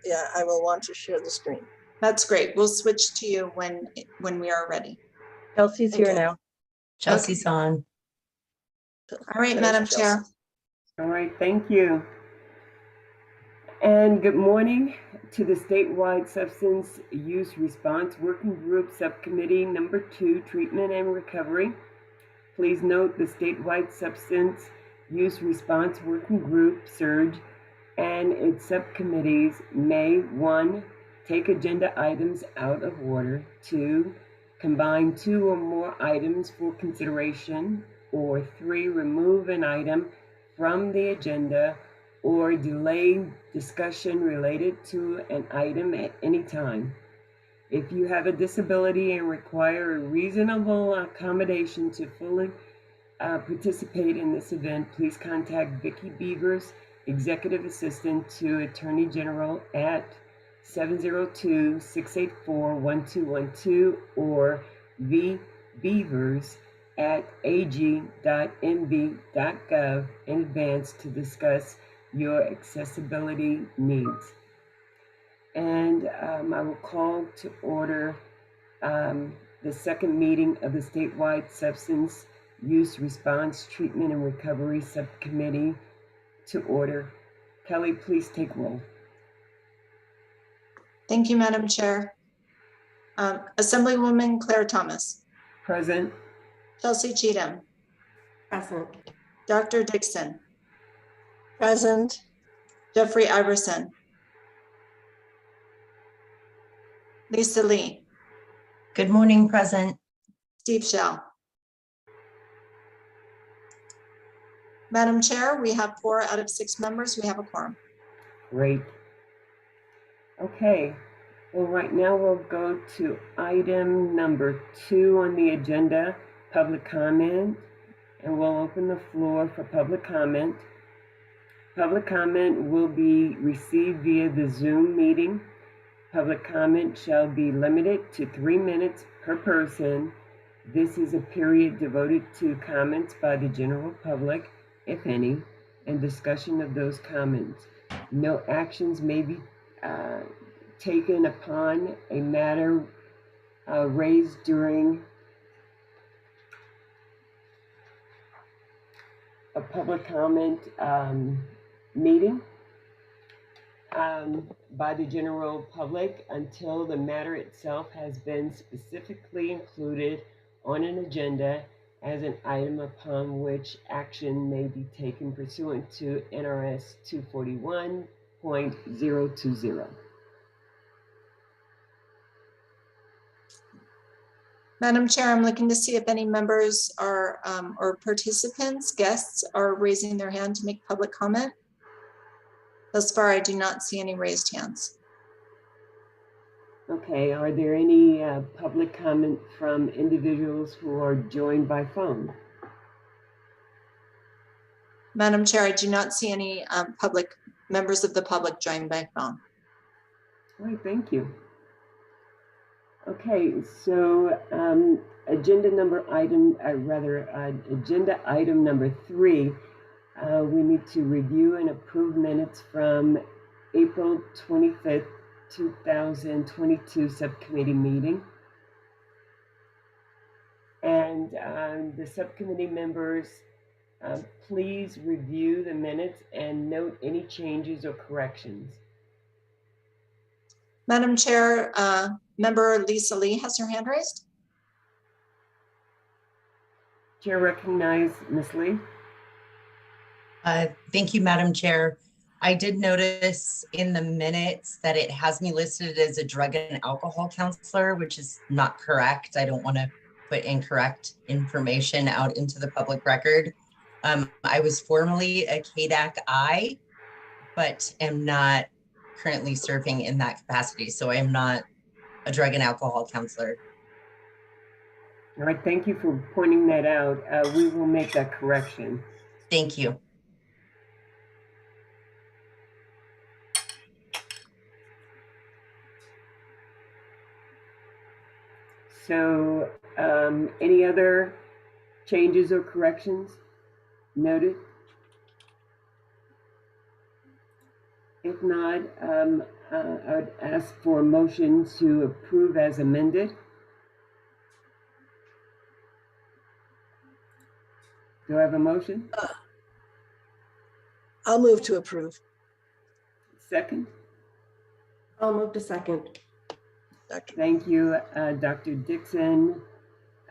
yeah, I will want to share the screen. That's great. We'll switch to you when we are ready. Chelsea's here Okay. now. Chelsea's on. All right, There's Madam Chelsea. Chair. All right, thank you. And good morning to the statewide substance use response working group subcommittee number 2, treatment and recovery. Please note the statewide substance use response working group SURG and its subcommittees may 1, take agenda items out of order, 2, combine 2 or more items for consideration, or 3, remove an item from the agenda or delay discussion related to an item at any time. If you have a disability and require a reasonable accommodation to fully participate in this event, please contact Vicki Beavers, Executive Assistant to Attorney General at 702-684-1212 or vbeavers@ag.mv.gov in advance to discuss your accessibility needs. And I will call to order the second meeting of the statewide substance use response treatment and recovery subcommittee to order. Kelly, please take roll. Thank you, Madam Chair. Assemblywoman Claire Thomas. Present. Chelsea Cheatham. Present. Dr. Dixon. Present. Jeffrey Iverson. Lisa Lee. Good morning, present. Steve Shell. Madam Chair, we have 4 out of 6 members. We have a quorum. Great. Okay. Well, right now we'll go to item number 2 on the agenda, public comment, and we'll open the floor for public comment. Public comment will be received via the Zoom meeting. Public comment shall be limited to 3 minutes per person. This is a period devoted to comments by the general public, if any, and discussion of those comments. No actions may be taken upon a matter raised during a public comment meeting by the general public until the matter itself has been specifically included on an agenda as an item upon which action may be taken pursuant to NRS 241.020. Madam Chair, I'm looking to see if any members are or participants, guests are raising their hand to make public comment. Thus far, I do not see any raised hands. Okay, are there any public comment from individuals who are joined by phone? Madam Chair, I do not see any members of the public joined by phone. All right, thank you. Okay, so agenda item number 3, we need to review and approve minutes from April 25th, 2022 subcommittee meeting. And the subcommittee members, please review the minutes and note any changes or corrections. Madam Chair, member Lisa Lee has her hand raised. Chair recognize Ms. Lee. Thank you, Madam Chair. I did notice in the minutes that it has me listed as a drug and alcohol counselor, which is not correct. I don't want to put incorrect information out into the public record. I was formerly a KDAC-I, but am not currently serving in that capacity. So I am not a drug and alcohol counselor. All right, thank you for pointing that out. We will make that correction. Thank you. So any other changes or corrections noted? If not, I would ask for a motion to approve as amended. Do I have a motion? I'll move to approve. Second? I'll move to second. Dr. Thank you. Dr. Dixon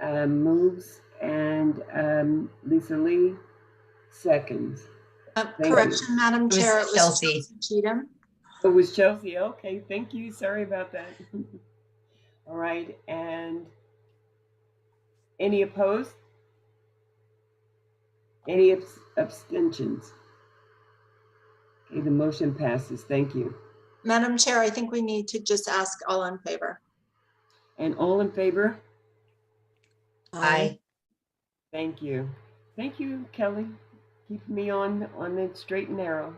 moves and Lisa Lee seconds. Thank Correction, you. Madam was Chair, it was Chelsea. Chelsea Cheatham. Oh, it was Chelsea. Okay, thank you. Sorry about that. All right, and any opposed? Any abstentions? Okay, the motion passes. Thank you. Madam Chair, I think we need to just ask all in favor. And all in favor? Aye. Thank you. Thank you, Kelly. Keep me on the straight and narrow.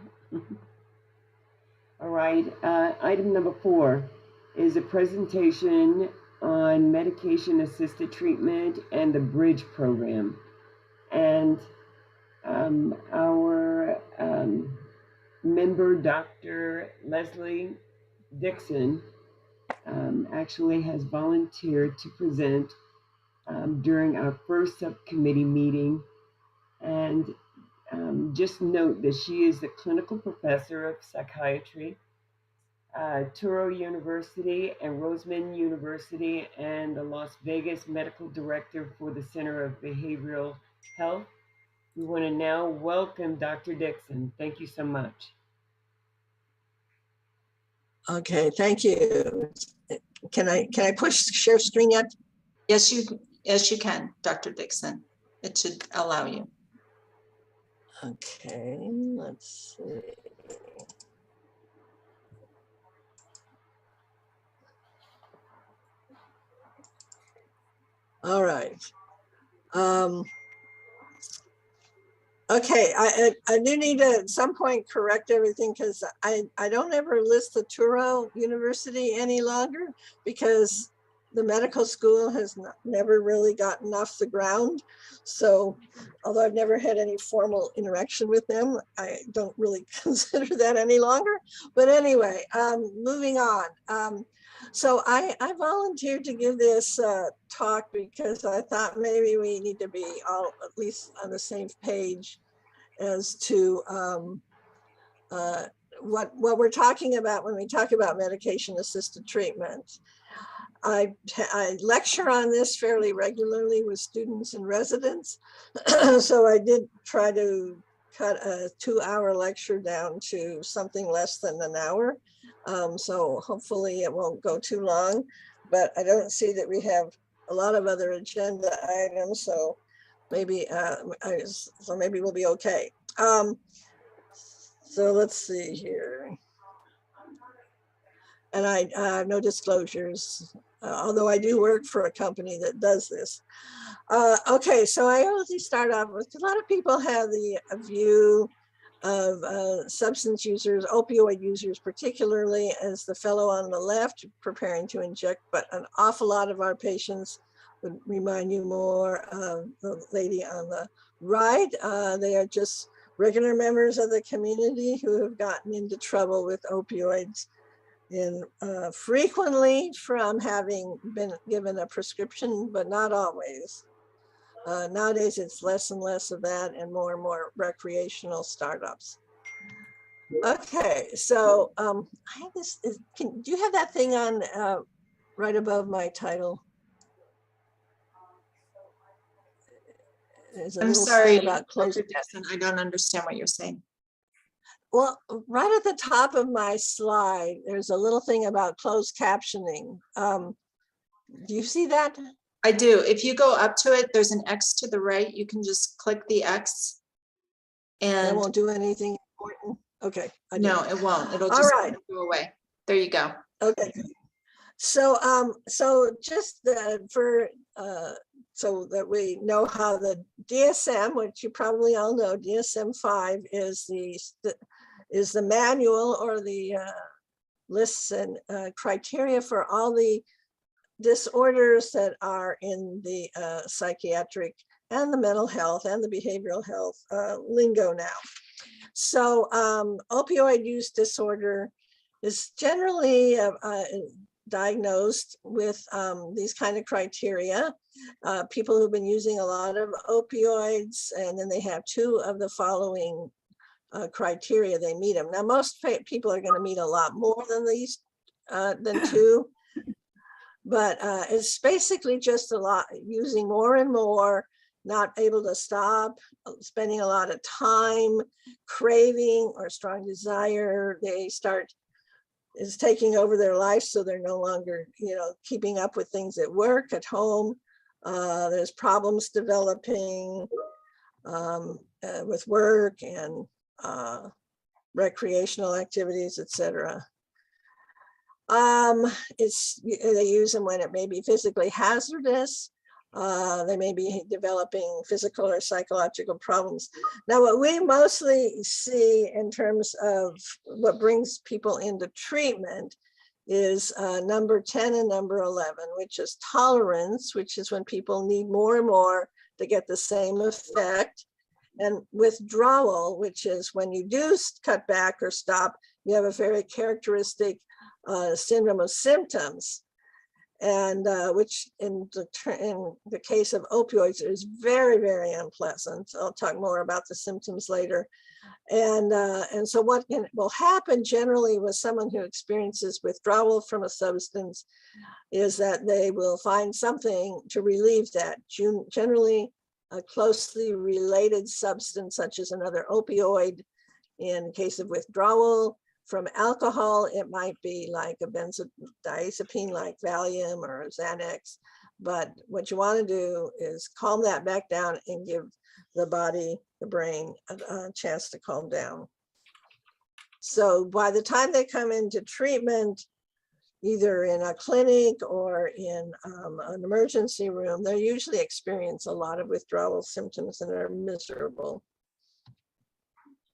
All right, item number 4 is a presentation on medication-assisted treatment and the BRIDGE program. And our member, Dr. Leslie Dixon, actually has volunteered to present during our first subcommittee meeting. And just note that she is the clinical professor of psychiatry, Touro University and Roseman University, and the Las Vegas medical director for the Center of Behavioral Health. We want to now welcome Dr. Dixon. Thank you so much. Okay, thank you. Can I push share screen yet? Yes, you can, Dr. Dixon. It should allow you. Okay, let's see. All right. Okay, I do need to at some point correct everything because I don't ever list the Touro University any longer because the medical school has never really gotten off the ground. So although I've never had any formal interaction with them, I don't really consider that any longer. But anyway, moving on. So I volunteered to give this talk because I thought maybe we need to be all at least on the same page as to what we're talking about when we talk about medication-assisted treatment. I lecture on this fairly regularly with students and residents. So I did try to cut a 2-hour lecture down to something less than an hour. So hopefully it won't go too long, but I don't see that we have a lot of other agenda items. So maybe, maybe we'll be okay. So let's see here. And I have no disclosures, although I do work for a company that does this. Okay, so I always start off with, a lot of people have the view of substance users, opioid users, particularly as the fellow on the left preparing to inject, but an awful lot of our patients would remind you more of the lady on the right. They are just regular members of the community who have gotten into trouble with opioids, and frequently from having been given a prescription, but not always. Nowadays, it's less and less of that and more recreational startups. Okay, so I have this, do you have that thing on right above my title? I'm sorry, about Dr. Dixon, I don't understand what you're saying. Well, right at the top of my slide, there's a little thing about closed captioning. Do you see that? I do. If you go up to it, there's an X to the right. You can just click the X. And it won't do anything important. Okay. No, it won't. It'll just go away. There you go. Okay. So, so just for so that we know how the DSM, which you probably all know, DSM-5 is the manual or the lists and criteria for all the disorders that are in the psychiatric and the mental health and the behavioral health lingo now. So opioid use disorder is generally diagnosed with these kind of criteria. People who've been using a lot of opioids, and then they have two of the following criteria, they meet them. Now, most people are going to meet a lot more than these, than two, but it's basically just a lot, using more and more, not able to stop, spending a lot of time, craving or strong desire. They start is taking over their life, so they're no longer, keeping up with things at work, at home. There's problems developing with work and recreational activities, etc. They use them when it may be physically hazardous. They may be developing physical or psychological problems. Now, what we mostly see in terms of what brings people into treatment is number 10 and number 11, which is tolerance, which is when people need more and more to get the same effect, and withdrawal, which is when you do cut back or stop, you have a very characteristic syndrome of symptoms, and which in the case of opioids is very, very unpleasant. I'll talk more about the symptoms later. And so what will happen generally with someone who experiences withdrawal from a substance is that they will find something to relieve that, generally a closely related substance, such as another opioid. In case of withdrawal from alcohol, it might be like a benzodiazepine like Valium or Xanax. But what you want to do is calm that back down and give the body, the brain, a chance to calm down. So by the time they come into treatment, either in a clinic or in an emergency room, they usually experience a lot of withdrawal symptoms and are miserable.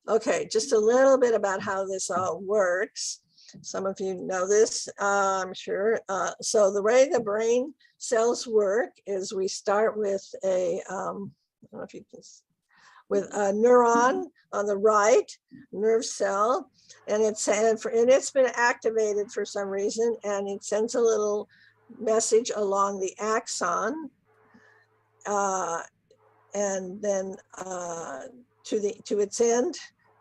Okay, just a little bit about how this all works. Some of you know this, I'm sure. So the way the brain cells work is we start with I don't know if you can, with a neuron on the right, nerve cell, and it's been activated for some reason, and it sends a little message along the axon, and then to its end,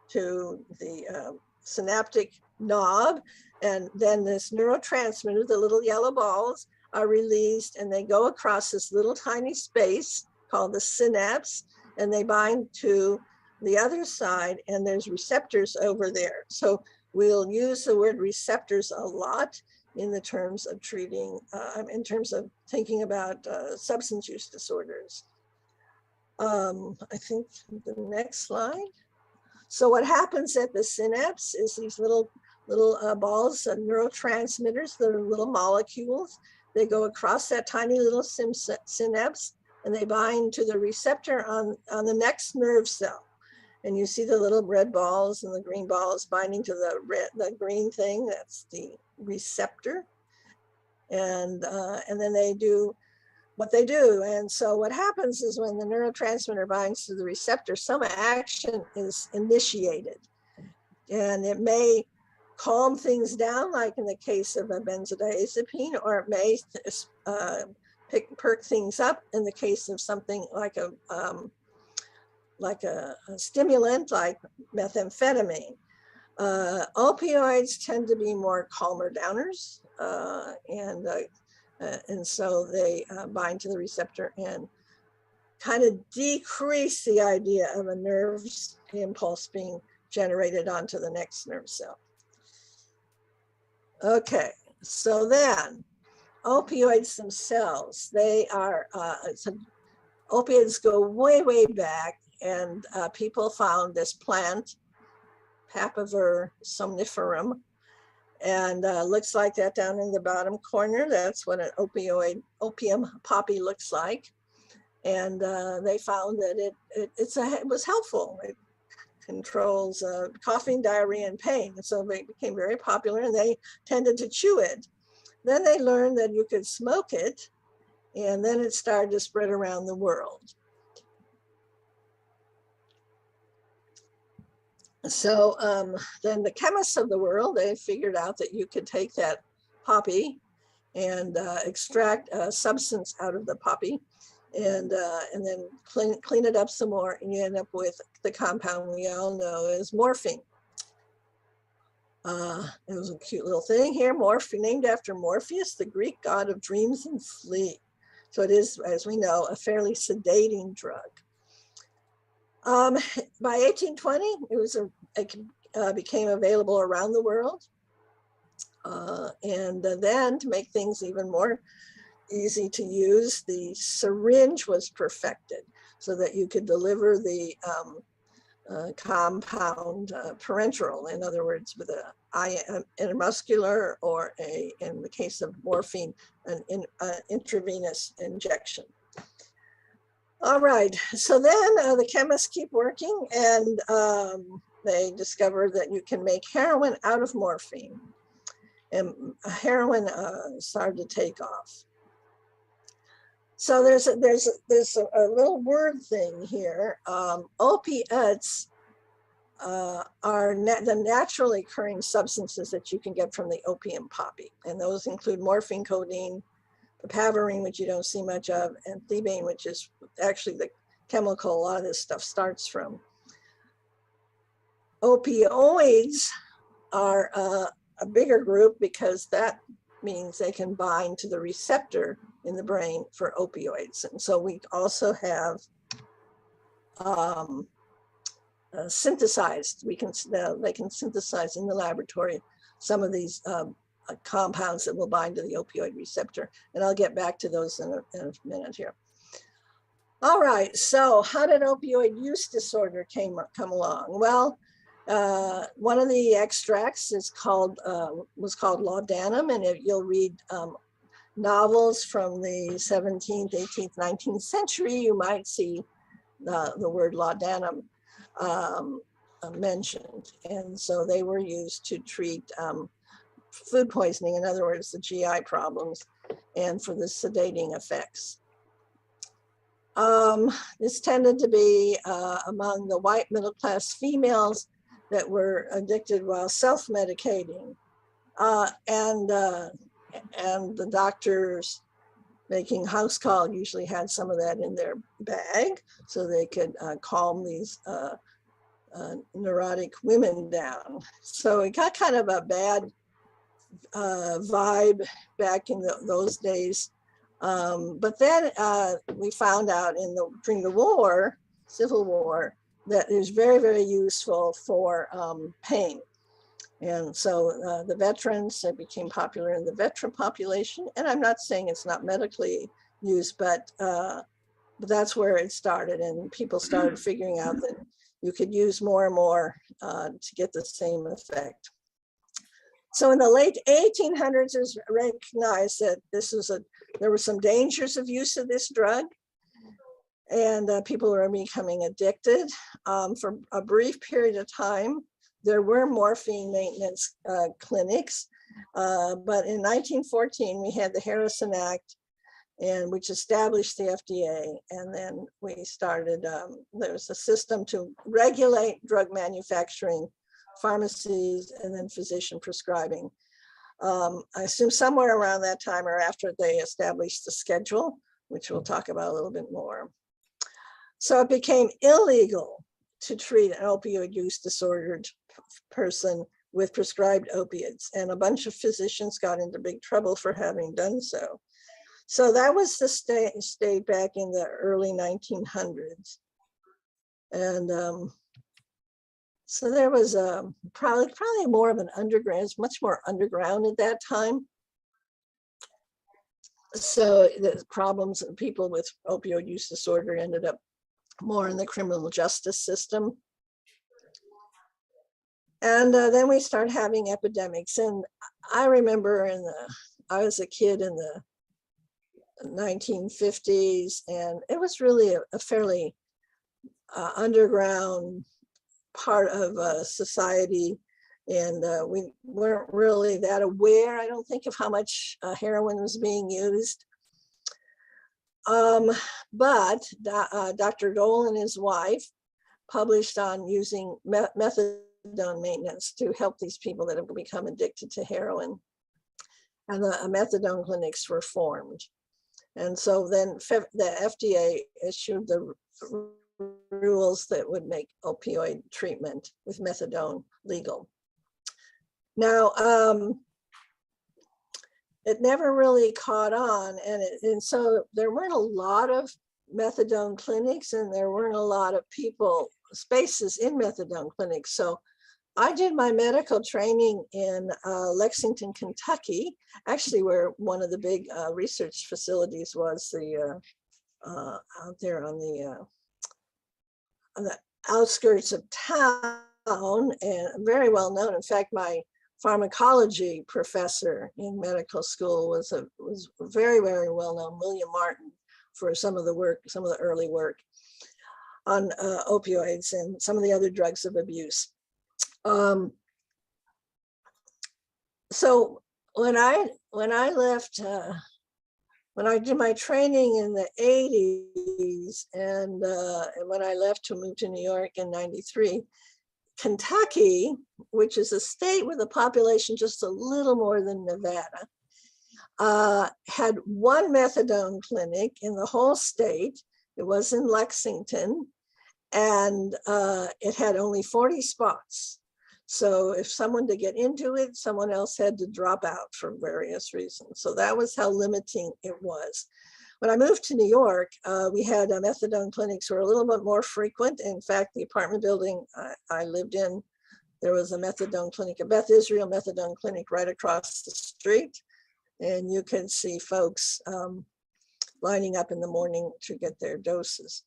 to the synaptic knob, and then this neurotransmitter, the little yellow balls, are released, and they go across this little tiny space called the synapse, and they bind to the other side, and there's receptors over there. So we'll use the word receptors a lot in the terms of treating, in terms of thinking about substance use disorders. I think the next slide. So what happens at the synapse is these little balls of neurotransmitters, they're little molecules. They go across that tiny little synapse, and they bind to the receptor on the next nerve cell. And you see the little red balls and the green balls binding to the green thing, that's the receptor. And then they do what they do. And so what happens is when the neurotransmitter binds to the receptor, some action is initiated. And it may calm things down, like in the case of a benzodiazepine, or it may perk things up in the case of something like a stimulant like methamphetamine. Opioids tend to be more calmer downers, and so they bind to the receptor and kind of decrease the idea of a nerve impulse being generated onto the next nerve cell. Okay, so then opioids themselves, they are, opiates go way, way back, and people found this plant, Papaver somniferum, and looks like that down in the bottom corner. That's what an opium poppy looks like. And they found that it was helpful. It controls coughing, diarrhea, and pain. And so it became very popular, and they tended to chew it. Then they learned that you could smoke it, and then it started to spread around the world. So then the chemists of the world, they figured out that you could take that poppy and extract a substance out of the poppy and then clean it up some more, and you end up with the compound we all know as morphine. It was a cute little thing here, morphine, named after Morpheus, the Greek god of dreams and sleep. So it is, as we know, a fairly sedating drug. By 1820, it became available around the world. And then to make things even more easy to use, the syringe was perfected so that you could deliver the compound parenteral, in other words, with an intramuscular or in the case of morphine, an intravenous injection. All right, so then the chemists keep working, and they discover that you can make heroin out of morphine, and heroin started to take off. So there's a little word thing here. Opiates are the naturally occurring substances that you can get from the opium poppy, and those include morphine, codeine, papaverine, which you don't see much of, and thebaine, which is actually the chemical a lot of this stuff starts from. Opioids are a bigger group because that means they can bind to the receptor in the brain for opioids. And so we also have synthesized, they can synthesize in the laboratory some of these compounds that will bind to the opioid receptor. And I'll get back to those in a minute here. All right, so how did opioid use disorder come along? Well, one of the extracts was called laudanum, and you'll read novels from the 17th, 18th, 19th century, you might see the word laudanum mentioned. And so they were used to treat food poisoning, in other words, the GI problems, and for the sedating effects. This tended to be among the white middle-class females that were addicted while self-medicating. And the doctors making house call usually had some of that in their bag so they could calm these neurotic women down. So it got kind of a bad vibe back in those days. But then we found out during the war, Civil War, that it was very, very useful for pain. And so the veterans, it became popular in the veteran population. And I'm not saying it's not medically used, but that's where it started. And people started figuring out that you could use more and more to get the same effect. So in the late 1800s, it was recognized that there were some dangers of use of this drug, and people were becoming addicted. For a brief period of time, there were morphine maintenance clinics, but in 1914, we had the Harrison Act, which established the FDA, and then we started, there was a system to regulate drug manufacturing, pharmacies, and then physician prescribing. I assume somewhere around that time or after they established the schedule, which we'll talk about a little bit more. So it became illegal to treat an opioid use disordered person with prescribed opiates, and a bunch of physicians got into big trouble for having done so. So that was the state back in the early 1900s. And so there was probably more of an underground, it's much more underground at that time. So the problems of people with opioid use disorder ended up more in the criminal justice system. And then we started having epidemics. And I remember I was a kid in the 1950s, and it was really a fairly underground part of society. And we weren't really that aware, I don't think, of how much heroin was being used. But Dr. Dole and his wife published on using methods methadone maintenance to help these people that have become addicted to heroin. And the methadone clinics were formed. And so then the FDA issued the rules that would make opioid treatment with methadone legal. Now, it never really caught on, and so there weren't a lot of methadone clinics, and there weren't a lot of spaces in methadone clinics. So I did my medical training in Lexington, Kentucky, actually where one of the big research facilities was, out there on the outskirts of town, and very well known. In fact, my pharmacology professor in medical school was very, very well known, William Martin, for some of the early work on opioids and some of the other drugs of abuse. So when I left, when I did my training in the 80s, and when I left to move to New York in 93, Kentucky, which is a state with a population just a little more than Nevada, had one methadone clinic in the whole state. It was in Lexington, and it had only 40 spots. So if someone to get into it, someone else had to drop out for various reasons. So that was how limiting it was. When I moved to New York, we had methadone clinics were a little bit more frequent. In fact, the apartment building I lived in, there was a methadone clinic, a Beth Israel methadone clinic right across the street. And you can see folks lining up in the morning to get their doses.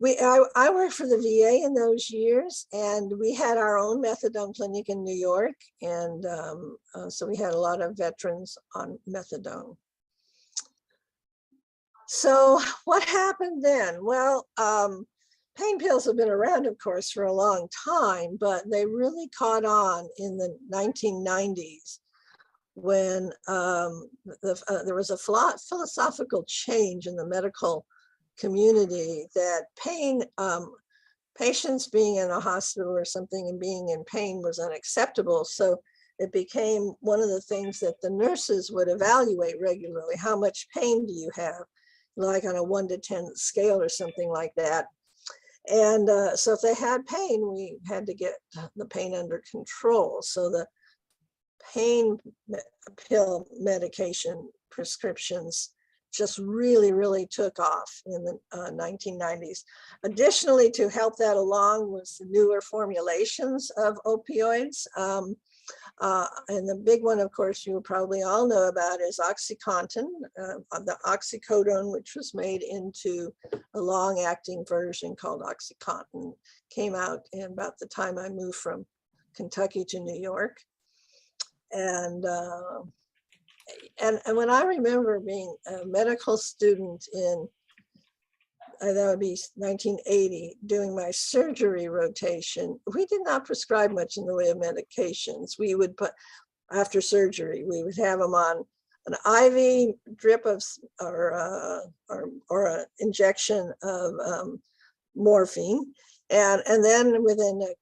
I worked for the VA in those years, and we had our own methadone clinic in New York. And so we had a lot of veterans on methadone. So what happened then? Well, pain pills have been around, of course, for a long time, but they really caught on in the 1990s when there was a philosophical change in the medical community that patients being in a hospital or something and being in pain was unacceptable. So it became one of the things that the nurses would evaluate regularly. How much pain do you have? Like on a 1 to 10 scale or something like that. And so if they had pain, we had to get the pain under control. So the pain pill medication prescriptions just really, really took off in the 1990s. Additionally, to help that along was the newer formulations of opioids. And the big one, of course, you probably all know about is OxyContin, the oxycodone, which was made into a long-acting version called OxyContin, came out in about the time I moved from Kentucky to New York. And when I remember being a medical student in, that would be 1980, doing my surgery rotation, we did not prescribe much in the way of medications. We would put, after surgery, we would have them on an IV drip of, or an injection of morphine. And then within a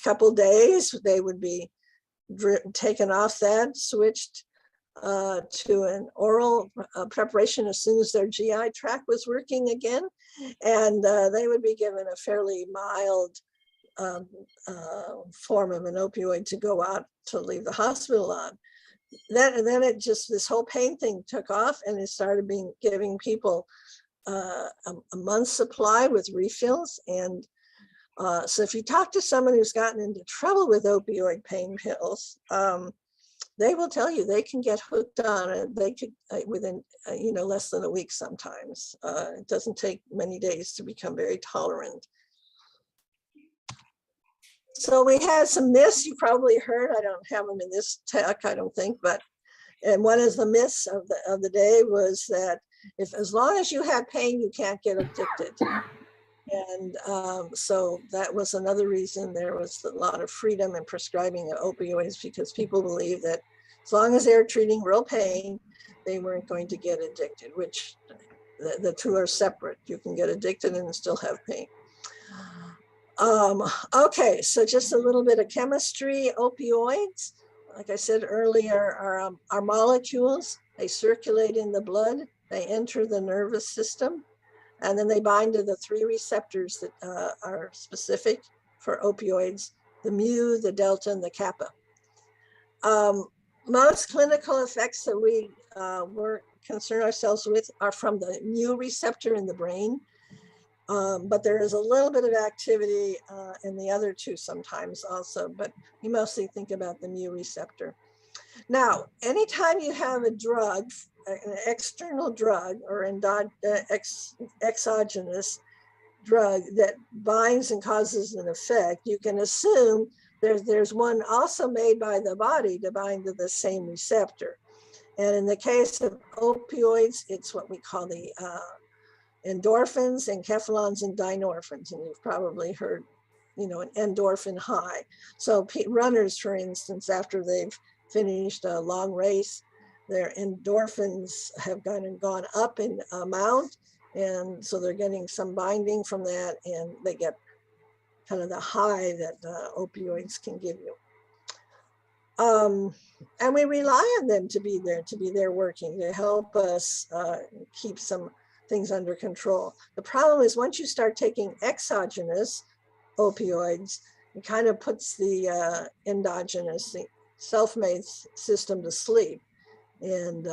couple days, they would be taken off that, switched to an oral preparation as soon as their GI tract was working again. And they would be given a fairly mild form of an opioid to go out to leave the hospital on. Then it just, this whole pain thing took off, and it started giving people a month's supply with refills. And so if you talk to someone who's gotten into trouble with opioid pain pills, they will tell you they can get hooked on it. They could within less than a week sometimes. It doesn't take many days to become very tolerant. So we had some myths you probably heard. I don't have them in this tech, I don't think, and one of the myths of the day was that as long as you have pain, you can't get addicted. And so that was another reason there was a lot of freedom in prescribing opioids, because people believe that as long as they're treating real pain, they weren't going to get addicted, which the two are separate. You can get addicted and still have pain. Okay, so just a little bit of chemistry. Opioids, like I said earlier, are molecules. They circulate in the blood. They enter the nervous system, and then they bind to the 3 receptors that are specific for opioids: the mu, the delta, and the kappa. Most clinical effects that we concern ourselves with are from the mu receptor in the brain. But there is a little bit of activity in the other 2 sometimes also, but we mostly think about the mu receptor. Now, anytime you have a drug, an external drug or exogenous drug that binds and causes an effect, you can assume there's one also made by the body to bind to the same receptor. And in the case of opioids, it's what we call the endorphins, enkephalins, and dynorphins. And you've probably heard, an endorphin high. So runners, for instance, after they've finished a long race, their endorphins have gone up in amount. And so they're getting some binding from that, and they get kind of the high that opioids can give you. And we rely on them to be there working, to help us keep some things under control. The problem is once you start taking exogenous opioids, it kind of puts the endogenous, the self-made system to sleep. And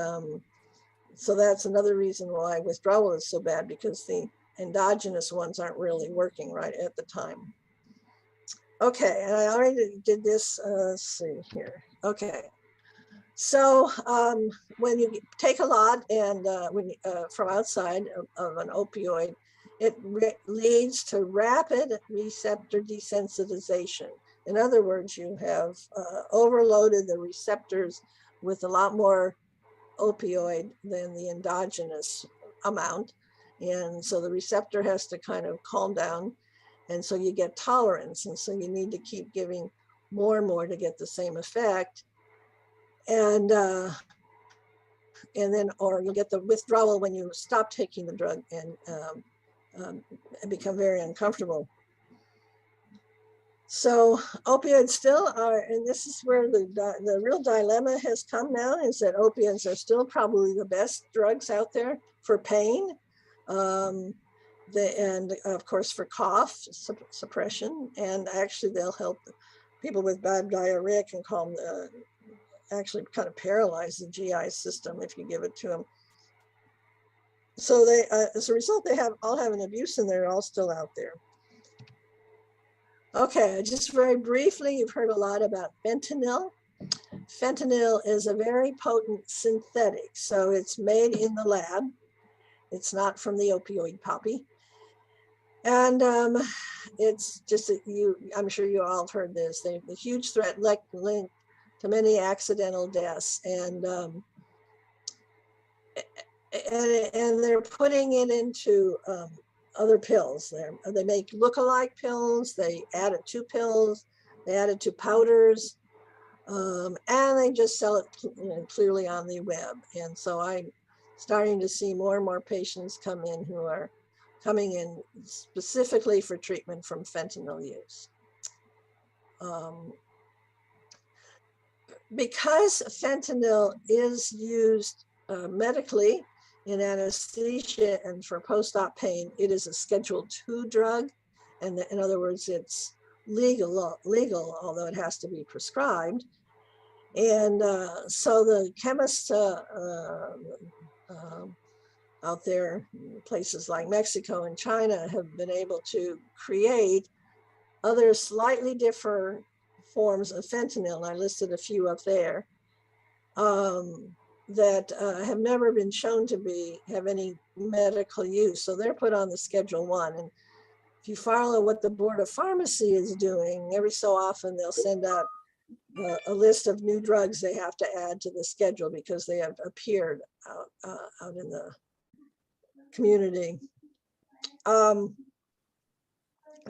so that's another reason why withdrawal is so bad, because the endogenous ones aren't really working right at the time. Okay, and I already did this, let's see here. Okay, so when you take a lot and from outside of an opioid, it leads to rapid receptor desensitization. In other words, you have overloaded the receptors with a lot more opioid than the endogenous amount. And so the receptor has to kind of calm down. And so you get tolerance. And so you need to keep giving more and more to get the same effect. And then, or you'll get the withdrawal when you stop taking the drug and become very uncomfortable. So opioids still are, and this is where the real dilemma has come now, is that opiates are still probably the best drugs out there for pain. And of course for cough suppression, and actually they'll help people with bad diarrhea, can calm actually kind of paralyze the GI system if you give it to them. So they, as a result, they all have an abuse, and they're all still out there. Okay, just very briefly, you've heard a lot about fentanyl. Fentanyl is a very potent synthetic, so it's made in the lab. It's not from the opioid poppy. And it's just, I'm sure you all have heard this, the huge threat linked to many accidental deaths. And they're putting it into other pills. They make look-alike pills, they add it to pills, they add it to powders, and they just sell it clearly on the web. And so I'm starting to see more and more patients come in who are coming in specifically for treatment from fentanyl use. Because fentanyl is used medically in anesthesia and for post-op pain, it is a Schedule II drug. And in other words, it's legal, although it has to be prescribed. And so the chemists out there, places like Mexico and China, have been able to create other slightly different forms of fentanyl. I listed a few up there that have never been shown to have any medical use. So they're put on the Schedule I. And if you follow what the Board of Pharmacy is doing, every so often they'll send out a list of new drugs they have to add to the schedule because they have appeared out in the community.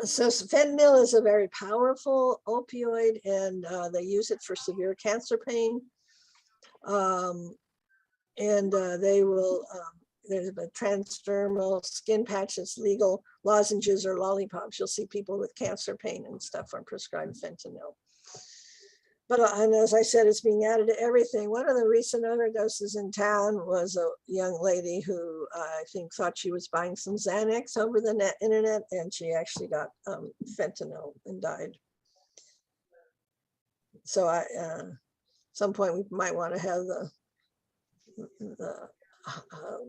So fentanyl is a very powerful opioid, and they use it for severe cancer pain. And they will, there's a transdermal skin patches, legal lozenges or lollipops. You'll see people with cancer pain and stuff are prescribed fentanyl. But and as I said, it's being added to everything. One of the recent overdoses in town was a young lady who I think thought she was buying some Xanax over the internet, and she actually got fentanyl and died. So some point we might want to have the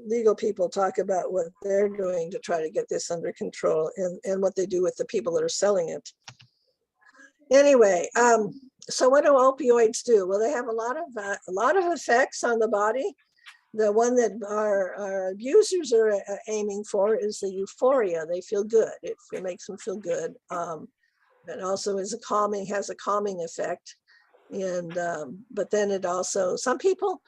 legal people talk about what they're doing to try to get this under control, and what they do with the people that are selling it. Anyway, so what do opioids do? Well, they have a lot of effects on the body. The one that our abusers are aiming for is the euphoria. They feel good. It makes them feel good. It also is has a calming effect. And but then it also, some people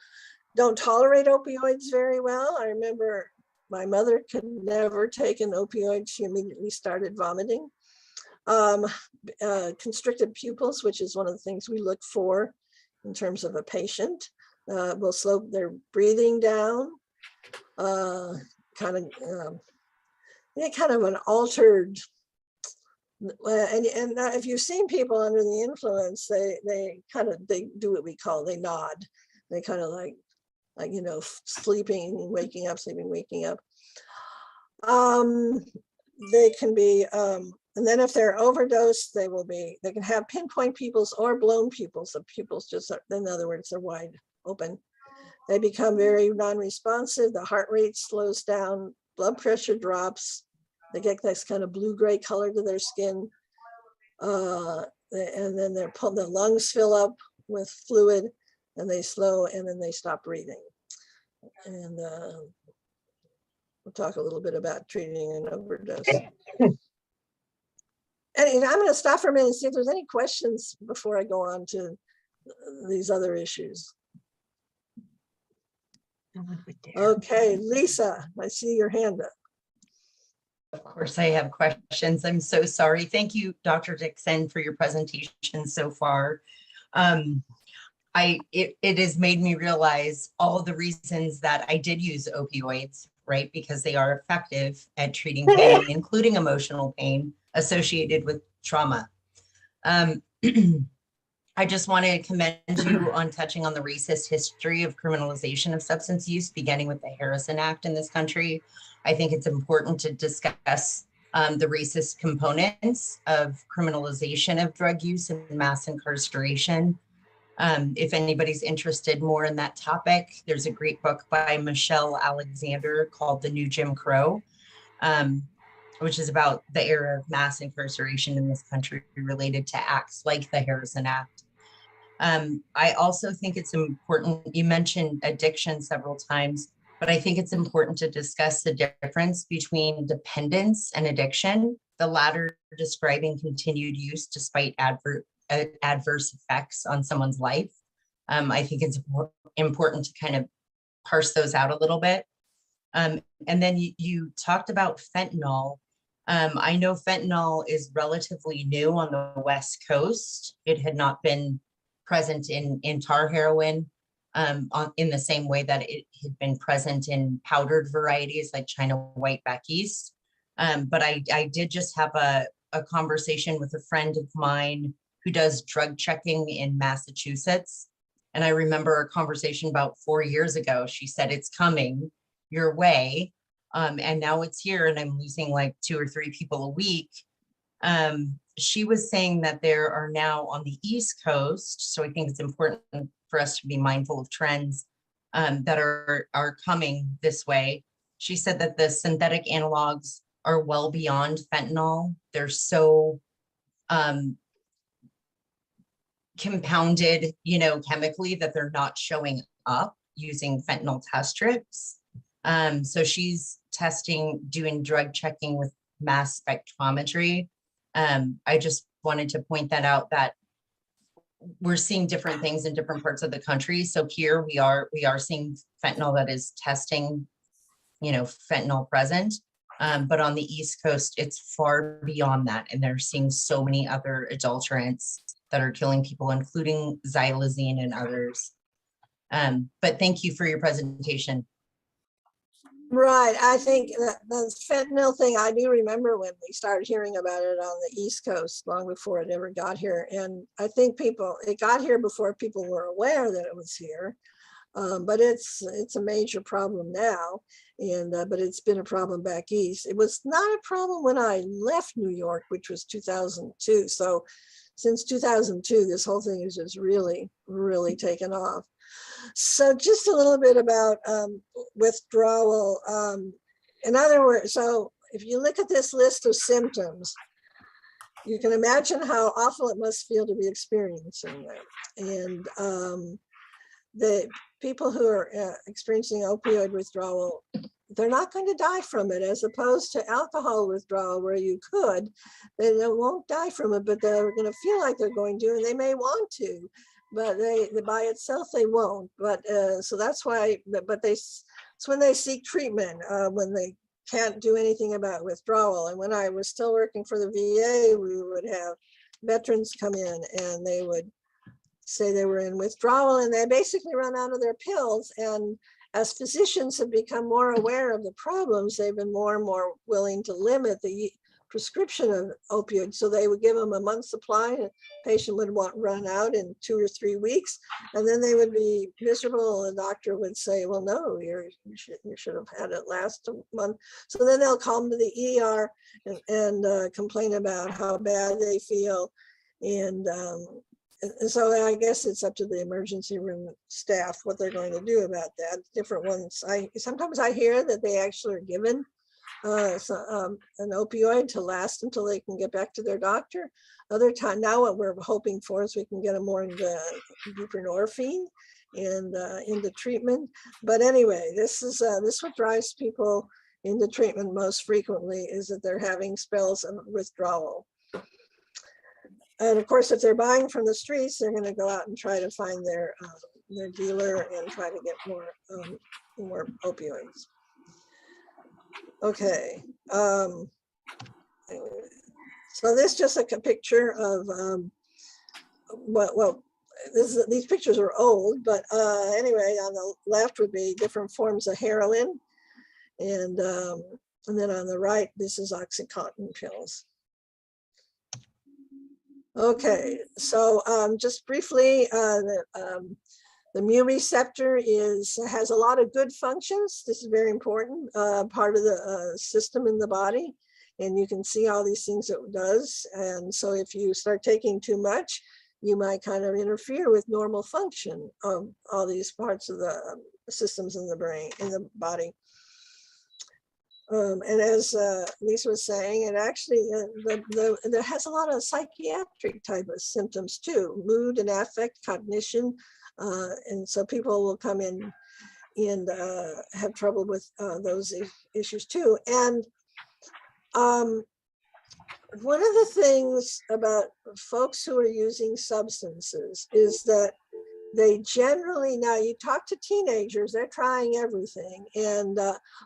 don't tolerate opioids very well. I remember my mother could never take an opioid. She immediately started vomiting. Constricted pupils, which is one of the things we look for in terms of a patient, will slow their breathing down, kind of an altered. And if you've seen people under the influence, they do what we call, they nod. They kind of like sleeping, waking up, sleeping, waking up. They can be, and then if they're overdosed, they can have pinpoint pupils or blown pupils. The pupils just are, in other words, they're wide open. They become very non-responsive. The heart rate slows down, blood pressure drops. They get this kind of blue-gray color to their skin. And then the lungs fill up with fluid, and they slow, and then they stop breathing. And we'll talk a little bit about treating an overdose. And I'm going to stop for a minute and see if there's any questions before I go on to these other issues. Okay, Lisa, I see your hand up. Of course, I have questions. I'm so sorry. Thank you, Dr. Dixon, for your presentation so far. It has made me realize all the reasons that I did use opioids, right? Because they are effective at treating pain, including emotional pain associated with trauma. I just want to commend you on touching on the racist history of criminalization of substance use, beginning with the Harrison Act in this country. I think it's important to discuss the racist components of criminalization of drug use and mass incarceration. If anybody's interested more in that topic, there's a great book by Michelle Alexander called The New Jim Crow, which is about the era of mass incarceration in this country related to acts like the Harrison Act. I also think it's important, you mentioned addiction several times, but I think it's important to discuss the difference between dependence and addiction, the latter describing continued use despite adverse effects on someone's life. I think it's important to kind of parse those out a little bit. And then you talked about fentanyl. I know fentanyl is relatively new on the West Coast. It had not been present in tar heroin in the same way that it had been present in powdered varieties like China White back east. But I did just have a conversation with a friend of mine who does drug checking in Massachusetts. And I remember a conversation about 4 years ago. She said, it's coming your way. And now it's here and I'm losing like 2 or 3 people a week. She was saying that there are now on the East Coast, so I think it's important for us to be mindful of trends that are coming this way. She said that the synthetic analogs are well beyond fentanyl. They're so compounded, chemically that they're not showing up using fentanyl test strips. So she's doing drug checking with mass spectrometry. I just wanted to point that out, that we're seeing different things in different parts of the country. So here we are seeing fentanyl that is testing, fentanyl present. But on the East Coast, it's far beyond that. And they're seeing so many other adulterants that are killing people, including xylazine and others. But thank you for your presentation. Right. I think that the fentanyl thing, I do remember when we started hearing about it on the East Coast long before it ever got here. And I think it got here before people were aware that it was here. But it's a major problem now. And but it's been a problem back east. It was not a problem when I left New York, which was 2002. So since 2002, this whole thing has just really, really taken off. So just a little bit about withdrawal. In other words, so if you look at this list of symptoms, you can imagine how awful it must feel to be experiencing them. And the people who are experiencing opioid withdrawal, they're not going to die from it, as opposed to alcohol withdrawal, where you could, they won't die from it, but they're going to feel like they're going to, and they may want to, but they by itself they won't. But so that's why, but it's when they seek treatment, when they can't do anything about withdrawal. And when I was still working for the VA, we would have veterans come in and they would say they were in withdrawal, and they basically run out of their pills. And as physicians have become more aware of the problems, they've been more and more willing to limit the prescription of opioids. So they would give them a month's supply, and a patient would run out in 2 or 3 weeks, and then they would be miserable. And the doctor would say, well, no, you should have had it last month. So then they'll call them to the ER and complain about how bad they feel. And so I guess it's up to the emergency room staff what they're going to do about that. Different ones. Sometimes I hear that they actually are given an opioid to last until they can get back to their doctor. Other time, now what we're hoping for is we can get them more into buprenorphine and into treatment. But anyway, this what drives people into treatment most frequently, is that they're having spells of withdrawal. And of course, if they're buying from the streets, they're going to go out and try to find their dealer and try to get more opioids. Okay. So this is just like a picture of these pictures are old, but anyway, on the left would be different forms of heroin, and then on the right, this is OxyContin pills. Okay, so just briefly, the mu receptor has a lot of good functions. This is very important part of the system in the body, and you can see all these things it does. And so if you start taking too much, you might kind of interfere with normal function of all these parts of the systems in the brain, in the body. And as Lisa was saying, it actually there has a lot of psychiatric type of symptoms too, mood and affect, cognition, and so people will come in and have trouble with those issues too. And one of the things about folks who are using substances is that they generally, now you talk to teenagers, they're trying everything. And,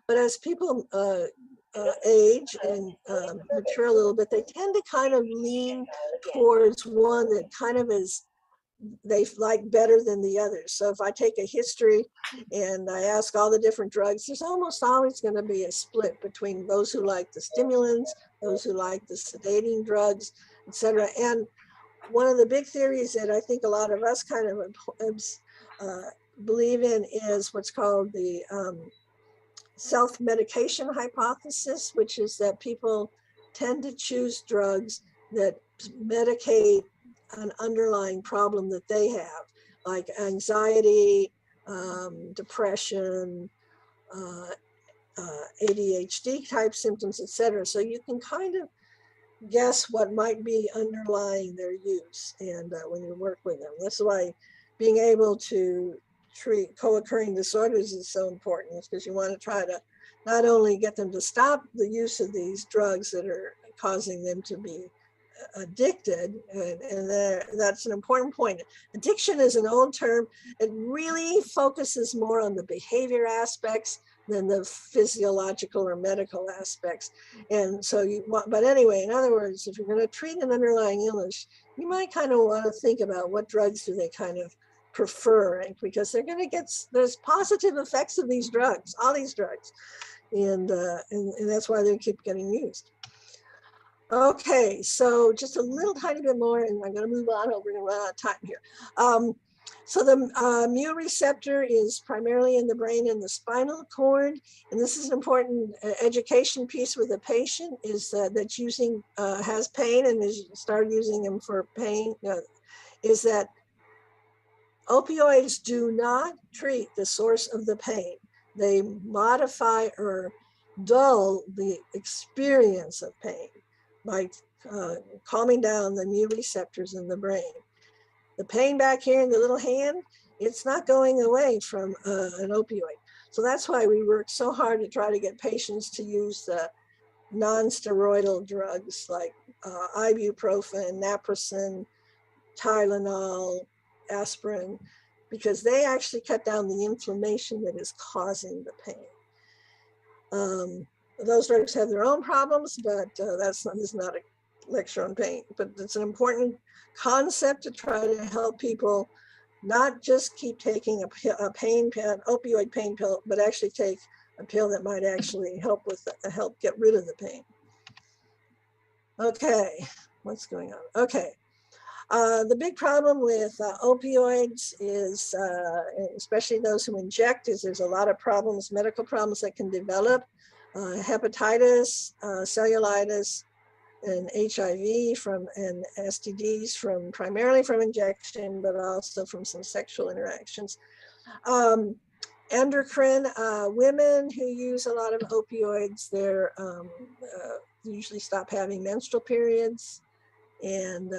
but as people age and mature a little bit, they tend to kind of lean towards one that kind of they like better than the others. So if I take a history and I ask all the different drugs, there's almost always going to be a split between those who like the stimulants, those who like the sedating drugs, etc. And one of the big theories that I think a lot of us kind of believe in is what's called the self-medication hypothesis, which is that people tend to choose drugs that medicate an underlying problem that they have, like anxiety, depression, ADHD type symptoms, etc. So you can kind of guess what might be underlying their use, and when you work with them. That's why being able to treat co-occurring disorders is so important, because you want to try to not only get them to stop the use of these drugs that are causing them to be addicted, and that's an important point. Addiction is an old term. It really focuses more on the behavior aspects than the physiological or medical aspects. And so but anyway, in other words, if you're going to treat an underlying illness, you might kind of want to think about what drugs do they kind of prefer, because they're going to get, there's positive effects of these drugs, all these drugs. And that's why they keep getting used. Okay, so just a little tiny bit more, and I'm going to move on. We're going to run out of time here. So the mu receptor is primarily in the brain and the spinal cord, and this is an important education piece with a patient is that's using has pain and is start using them for pain. Is that opioids do not treat the source of the pain. They modify or dull the experience of pain by calming down the mu receptors in the brain. The pain back here in the little hand, it's not going away from an opioid. So that's why we work so hard to try to get patients to use non-steroidal drugs like ibuprofen, naproxen, Tylenol, aspirin, because they actually cut down the inflammation that is causing the pain. Those drugs have their own problems, but this is not a lecture on pain, but it's an important concept to try to help people not just keep taking an opioid pain pill, but actually take a pill that might actually help get rid of the pain. Okay, what's going on? Okay. The big problem with opioids is, especially those who inject, is there's a lot of problems, medical problems that can develop. Hepatitis, cellulitis, and HIV and STDs primarily from injection, but also from some sexual interactions. Endocrine, women who use a lot of opioids, they're usually stop having menstrual periods, and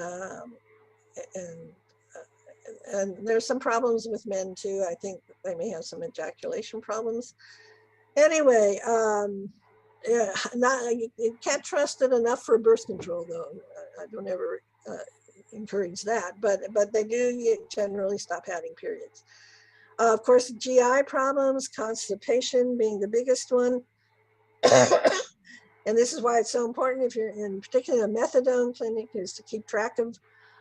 there's some problems with men too. I think they may have some ejaculation problems. Anyway, yeah, you can't trust it enough for birth control, though. I don't ever encourage that, but they do generally stop having periods. Of course, GI problems, constipation being the biggest one. And this is why it's so important if you're in particularly a methadone clinic, is to keep track of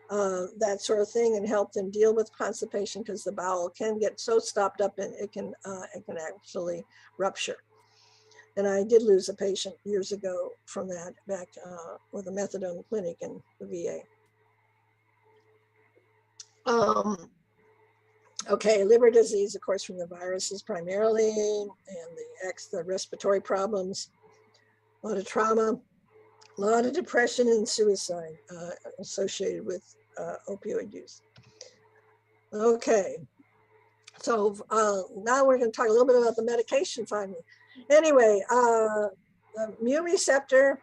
that sort of thing and help them deal with constipation, because the bowel can get so stopped up and it can actually rupture. And I did lose a patient years ago from that back with a methadone clinic in the VA. Okay, liver disease, of course, from the viruses primarily, and the respiratory problems, a lot of trauma, a lot of depression and suicide associated with opioid use. Okay, so now we're going to talk a little bit about the medication finally. Anyway, the mu receptor,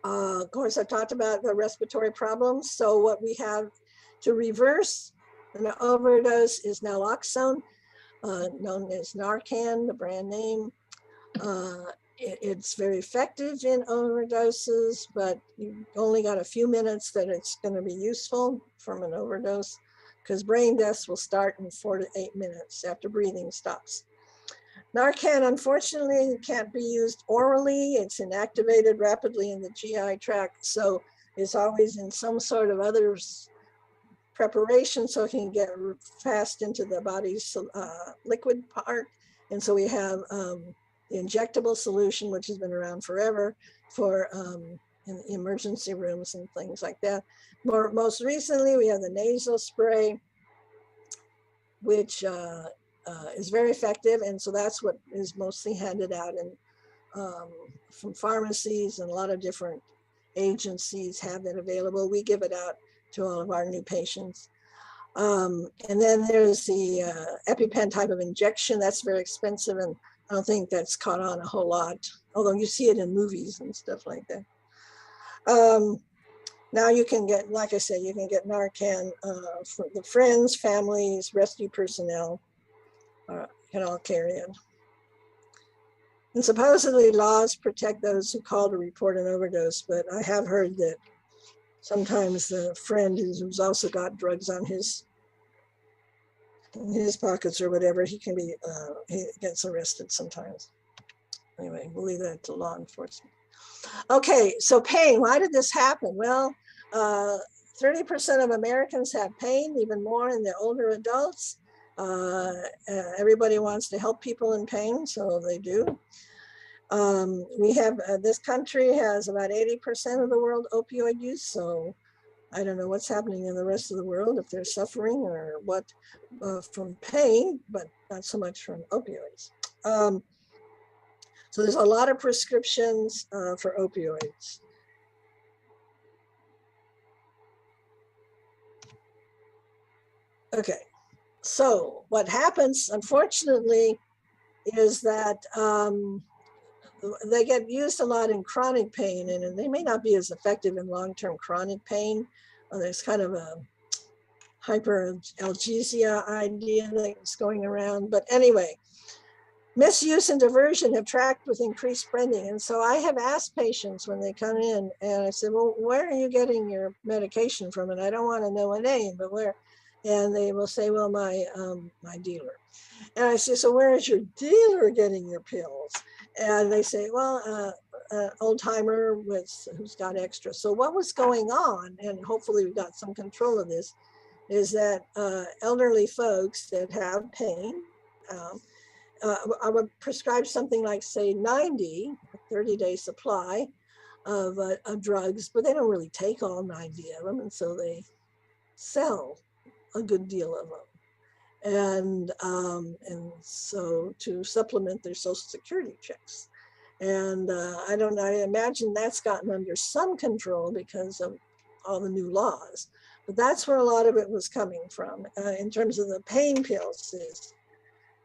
of course, I talked about the respiratory problems. So what we have to reverse an overdose is naloxone, known as Narcan, the brand name. It's very effective in overdoses, but you've only got a few minutes that it's going to be useful from an overdose, because brain deaths will start in 4 to 8 minutes after breathing stops. Narcan, unfortunately, can't be used orally. It's inactivated rapidly in the GI tract, so it's always in some sort of other preparation so it can get fast into the body's liquid part. And so we have the injectable solution, which has been around forever for in emergency rooms and things like that. Most recently, we have the nasal spray, which is very effective. And so that's what is mostly handed out from pharmacies, and a lot of different agencies have it available. We give it out to all of our new patients. And then there's the EpiPen type of injection. That's very expensive, and I don't think that's caught on a whole lot, although you see it in movies and stuff like that. Now you can get, like I said, you can get Narcan for the friends, families, rescue personnel can all carry it. And supposedly laws protect those who call to report an overdose, but I have heard that sometimes the friend who's also got drugs on his pockets or whatever, he gets arrested sometimes. Anyway, we'll leave that to law enforcement. Okay, so pain, why did this happen? Well, 30% of Americans have pain, even more in their older adults. Everybody wants to help people in pain, so they do. We have, this country has about 80% of the world opioid use, so I don't know what's happening in the rest of the world, if they're suffering or what, from pain, but not so much from opioids. So there's a lot of prescriptions for opioids. Okay, so what happens, unfortunately, is that they get used a lot in chronic pain, and they may not be as effective in long-term chronic pain. There's kind of a hyperalgesia idea that's going around. But anyway, misuse and diversion have tracked with increased spending. And so I have asked patients when they come in, and I said, well, where are you getting your medication from? And I don't want to know a name, but where? And they will say, well, my dealer. And I say, so where is your dealer getting your pills? And they say, well, old timer who's got extra. So what was going on, and hopefully we got some control of this, is that elderly folks that have pain, I would prescribe something like, say, 30-day supply of drugs, but they don't really take all 90 of them. And so they sell a good deal of them. And so to supplement their Social Security checks. And I don't know, I imagine that's gotten under some control because of all the new laws. But that's where a lot of it was coming from. In terms of the pain pills, is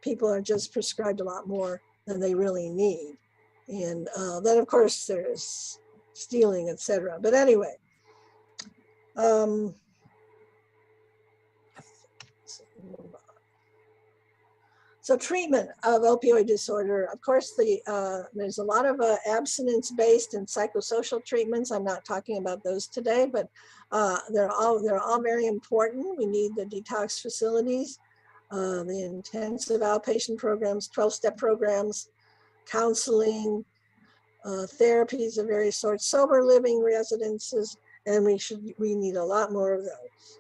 people are just prescribed a lot more than they really need. And then of course there's stealing, etc. But anyway, so treatment of opioid disorder, of course, there's a lot of abstinence-based and psychosocial treatments. I'm not talking about those today, but they're all very important. We need the detox facilities, the intensive outpatient programs, 12-step programs, counseling, therapies of various sorts, sober living residences, and we need a lot more of those.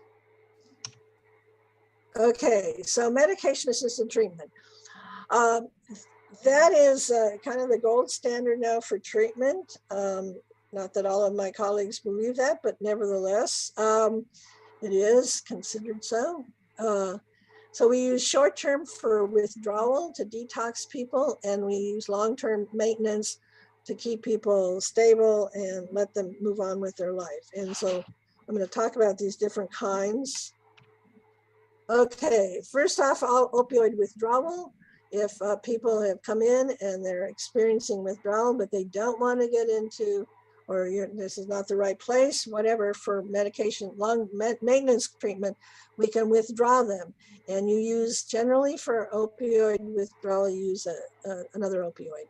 Okay, so medication-assisted treatment. That is kind of the gold standard now for treatment. Not that all of my colleagues believe that, but nevertheless, it is considered so. So we use short-term for withdrawal to detox people, and we use long-term maintenance to keep people stable and let them move on with their life. And so I'm going to talk about these different kinds. Okay, first off, opioid withdrawal. If people have come in and they're experiencing withdrawal, but they don't want to get into, or this is not the right place, whatever, for medication, long maintenance treatment, we can withdraw them. And you use, generally for opioid withdrawal, you use another opioid.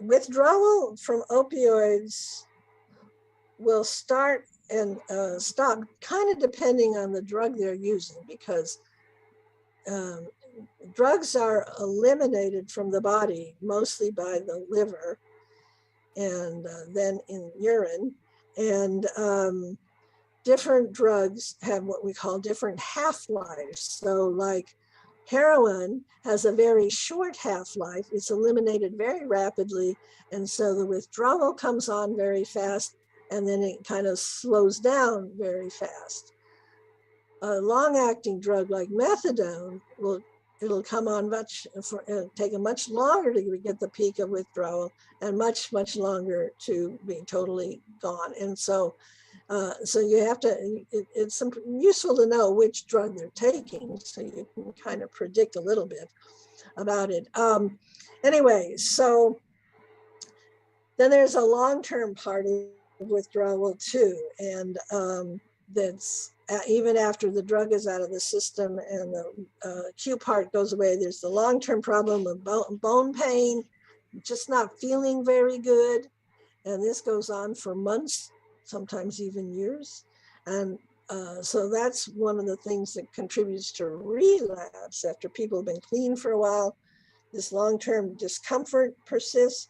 Withdrawal from opioids will start and stop kind of depending on the drug they're using, because drugs are eliminated from the body mostly by the liver and then in urine. And different drugs have what we call different half-lives. So like heroin has a very short half-life. It's eliminated very rapidly. And so the withdrawal comes on very fast, and then it kind of slows down very fast. A long-acting drug like methadone it'll come on take a much longer to get the peak of withdrawal, and much longer to be totally gone. And so you have to, it's useful to know which drug they're taking, so you can kind of predict a little bit about it. Anyway, so then there's a long-term part of withdrawal too, and that's even after the drug is out of the system and the acute part goes away. There's the long-term problem of bone pain, just not feeling very good, and this goes on for months, sometimes even years. And so that's one of the things that contributes to relapse after people have been clean for a while. This long-term discomfort persists.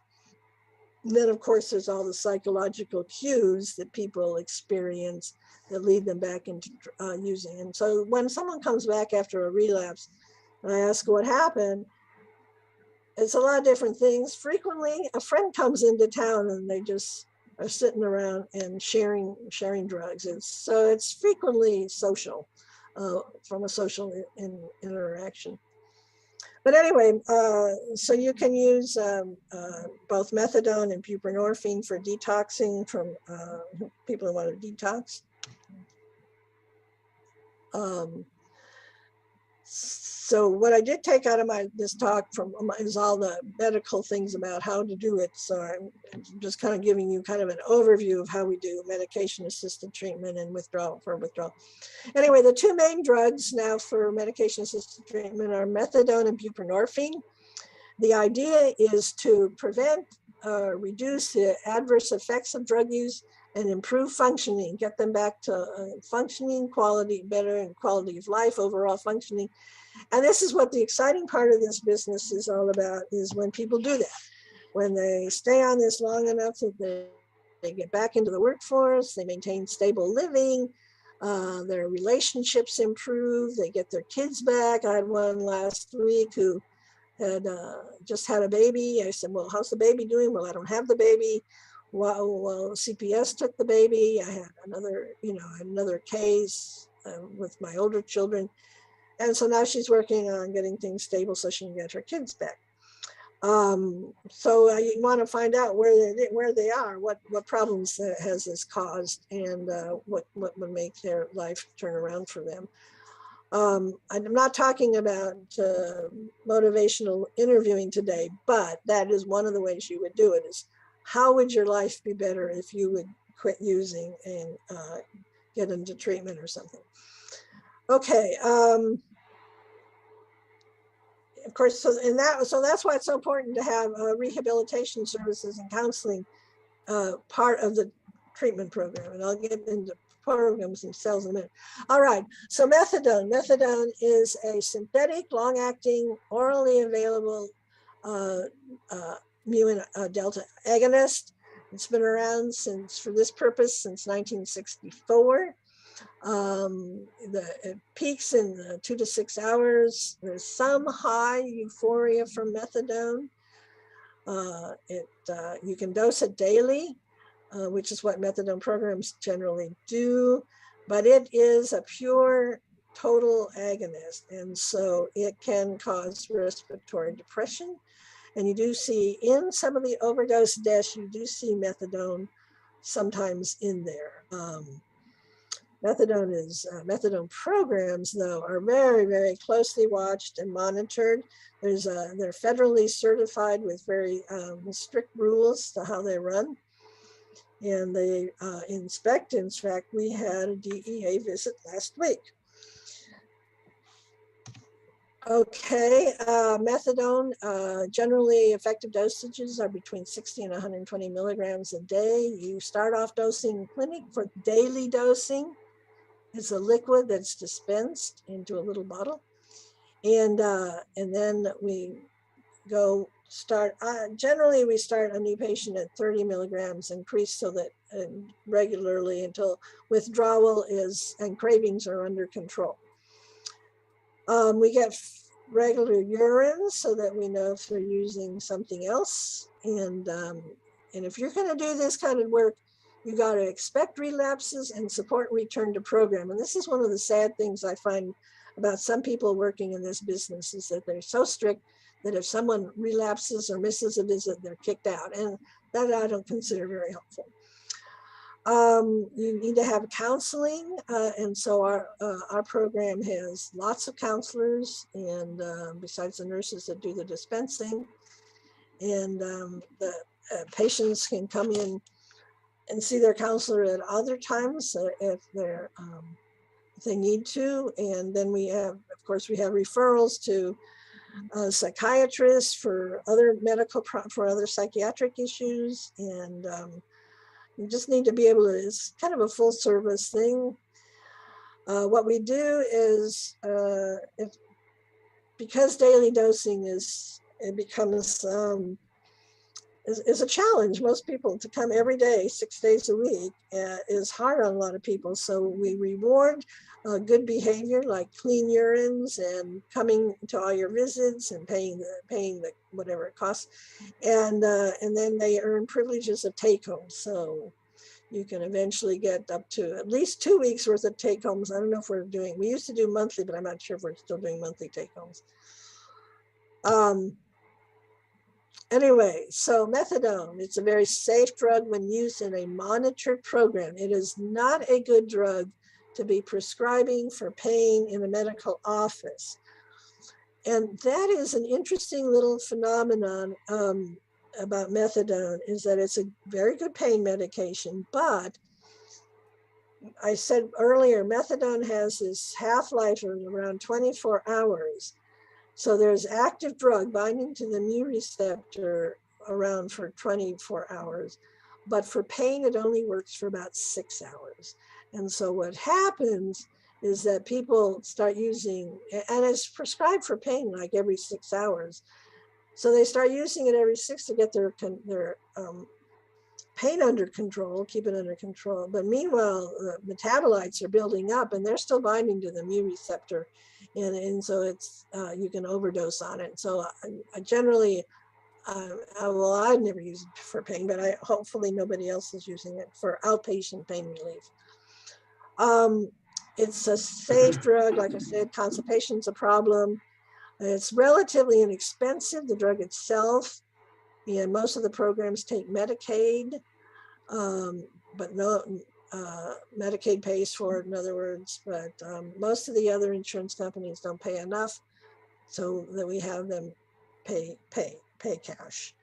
then, of course, there's all the psychological cues that people experience that lead them back into using. And so when someone comes back after a relapse, and I ask what happened, it's a lot of different things. Frequently, a friend comes into town and they just are sitting around and sharing drugs. It's frequently social, from a social interaction. But anyway, so you can use both methadone and buprenorphine for detoxing from people who want to detox. So what I did take out of this talk is all the medical things about how to do it. So I'm just kind of giving you kind of an overview of how we do medication-assisted treatment and withdrawal. Anyway, the two main drugs now for medication-assisted treatment are methadone and buprenorphine. The idea is to prevent, reduce the adverse effects of drug use and improve functioning, get them back to functioning, better and quality of life, overall functioning. And this is what the exciting part of this business is all about, is when people do that. When they stay on this long enough that they get back into the workforce, they maintain stable living, their relationships improve, they get their kids back. I had one last week who had just had a baby. I said, well, how's the baby doing? Well, I don't have the baby. Well, CPS took the baby. I had another case with my older children. And so now she's working on getting things stable so she can get her kids back. So you want to find out where they are, what problems has this caused, and what would make their life turn around for them. I'm not talking about motivational interviewing today, but that is one of the ways you would do it, is how would your life be better if you would quit using and get into treatment or something. Okay. Of course, so that's why it's so important to have rehabilitation services and counseling part of the treatment program. And I'll get into programs themselves in a minute. All right, so methadone. Methadone is a synthetic, long-acting, orally available mu delta agonist. It's been around for this purpose since 1964. It peaks in 2 to 6 hours. There's some high euphoria from methadone. You can dose it daily, which is what methadone programs generally do, but it is a pure total agonist, and so it can cause respiratory depression. And you do see in some of the overdose deaths, you do see methadone sometimes in there. Methadone programs, though, are very, very closely watched and monitored. They're federally certified with very strict rules to how they run. And they inspect. In fact, we had a DEA visit last week. Okay, methadone, generally effective dosages are between 60 and 120 milligrams a day. You start off dosing in clinic for daily dosing. It's a liquid that's dispensed into a little bottle. And then we generally we start a new patient at 30 milligrams, increase so that regularly until withdrawal and cravings are under control. We get regular urine so that we know if they're using something else. And if you're going to do this kind of work, you got to expect relapses and support return to program. And this is one of the sad things I find about some people working in this business, is that they're so strict that if someone relapses or misses a visit, they're kicked out. And that I don't consider very helpful. You need to have counseling. And so our program has lots of counselors, and besides the nurses that do the dispensing, and the patients can come in and see their counselor at other times if they need to. And then we have, of course, we have referrals to psychiatrists for other other psychiatric issues. And you just need to be able to, it's kind of a full service thing. What we do is, because daily dosing it becomes is a challenge. Most people to come every day, 6 days a week, is hard on a lot of people. So we reward good behavior like clean urines and coming to all your visits and paying the whatever it costs, and then they earn privileges of take home. So you can eventually get up to at least 2 weeks worth of take homes. I don't know if we used to do monthly, but I'm not sure if we're still doing monthly take homes. Anyway, so methadone, it's a very safe drug when used in a monitored program. It is not a good drug to be prescribing for pain in a medical office. And that is an interesting little phenomenon about methadone, is that it's a very good pain medication, but I said earlier, methadone has this half-life of around 24 hours. So there's active drug binding to the mu receptor around for 24 hours, but for pain, it only works for about 6 hours. And so what happens is that people start using, and it's prescribed for pain like every 6 hours. So they start using it every 6 to get their pain under control, keep it under control. But meanwhile, the metabolites are building up and they're still binding to the mu receptor. And so it's, you can overdose on it. So I generally, well, I've never used it for pain, but hopefully nobody else is using it for outpatient pain relief. It's a safe drug. Like I said, constipation's a problem. It's relatively inexpensive, the drug itself. And most of the programs take Medicaid, but no, Medicaid pays for it, in other words, but most of the other insurance companies don't pay enough so that we have them pay cash.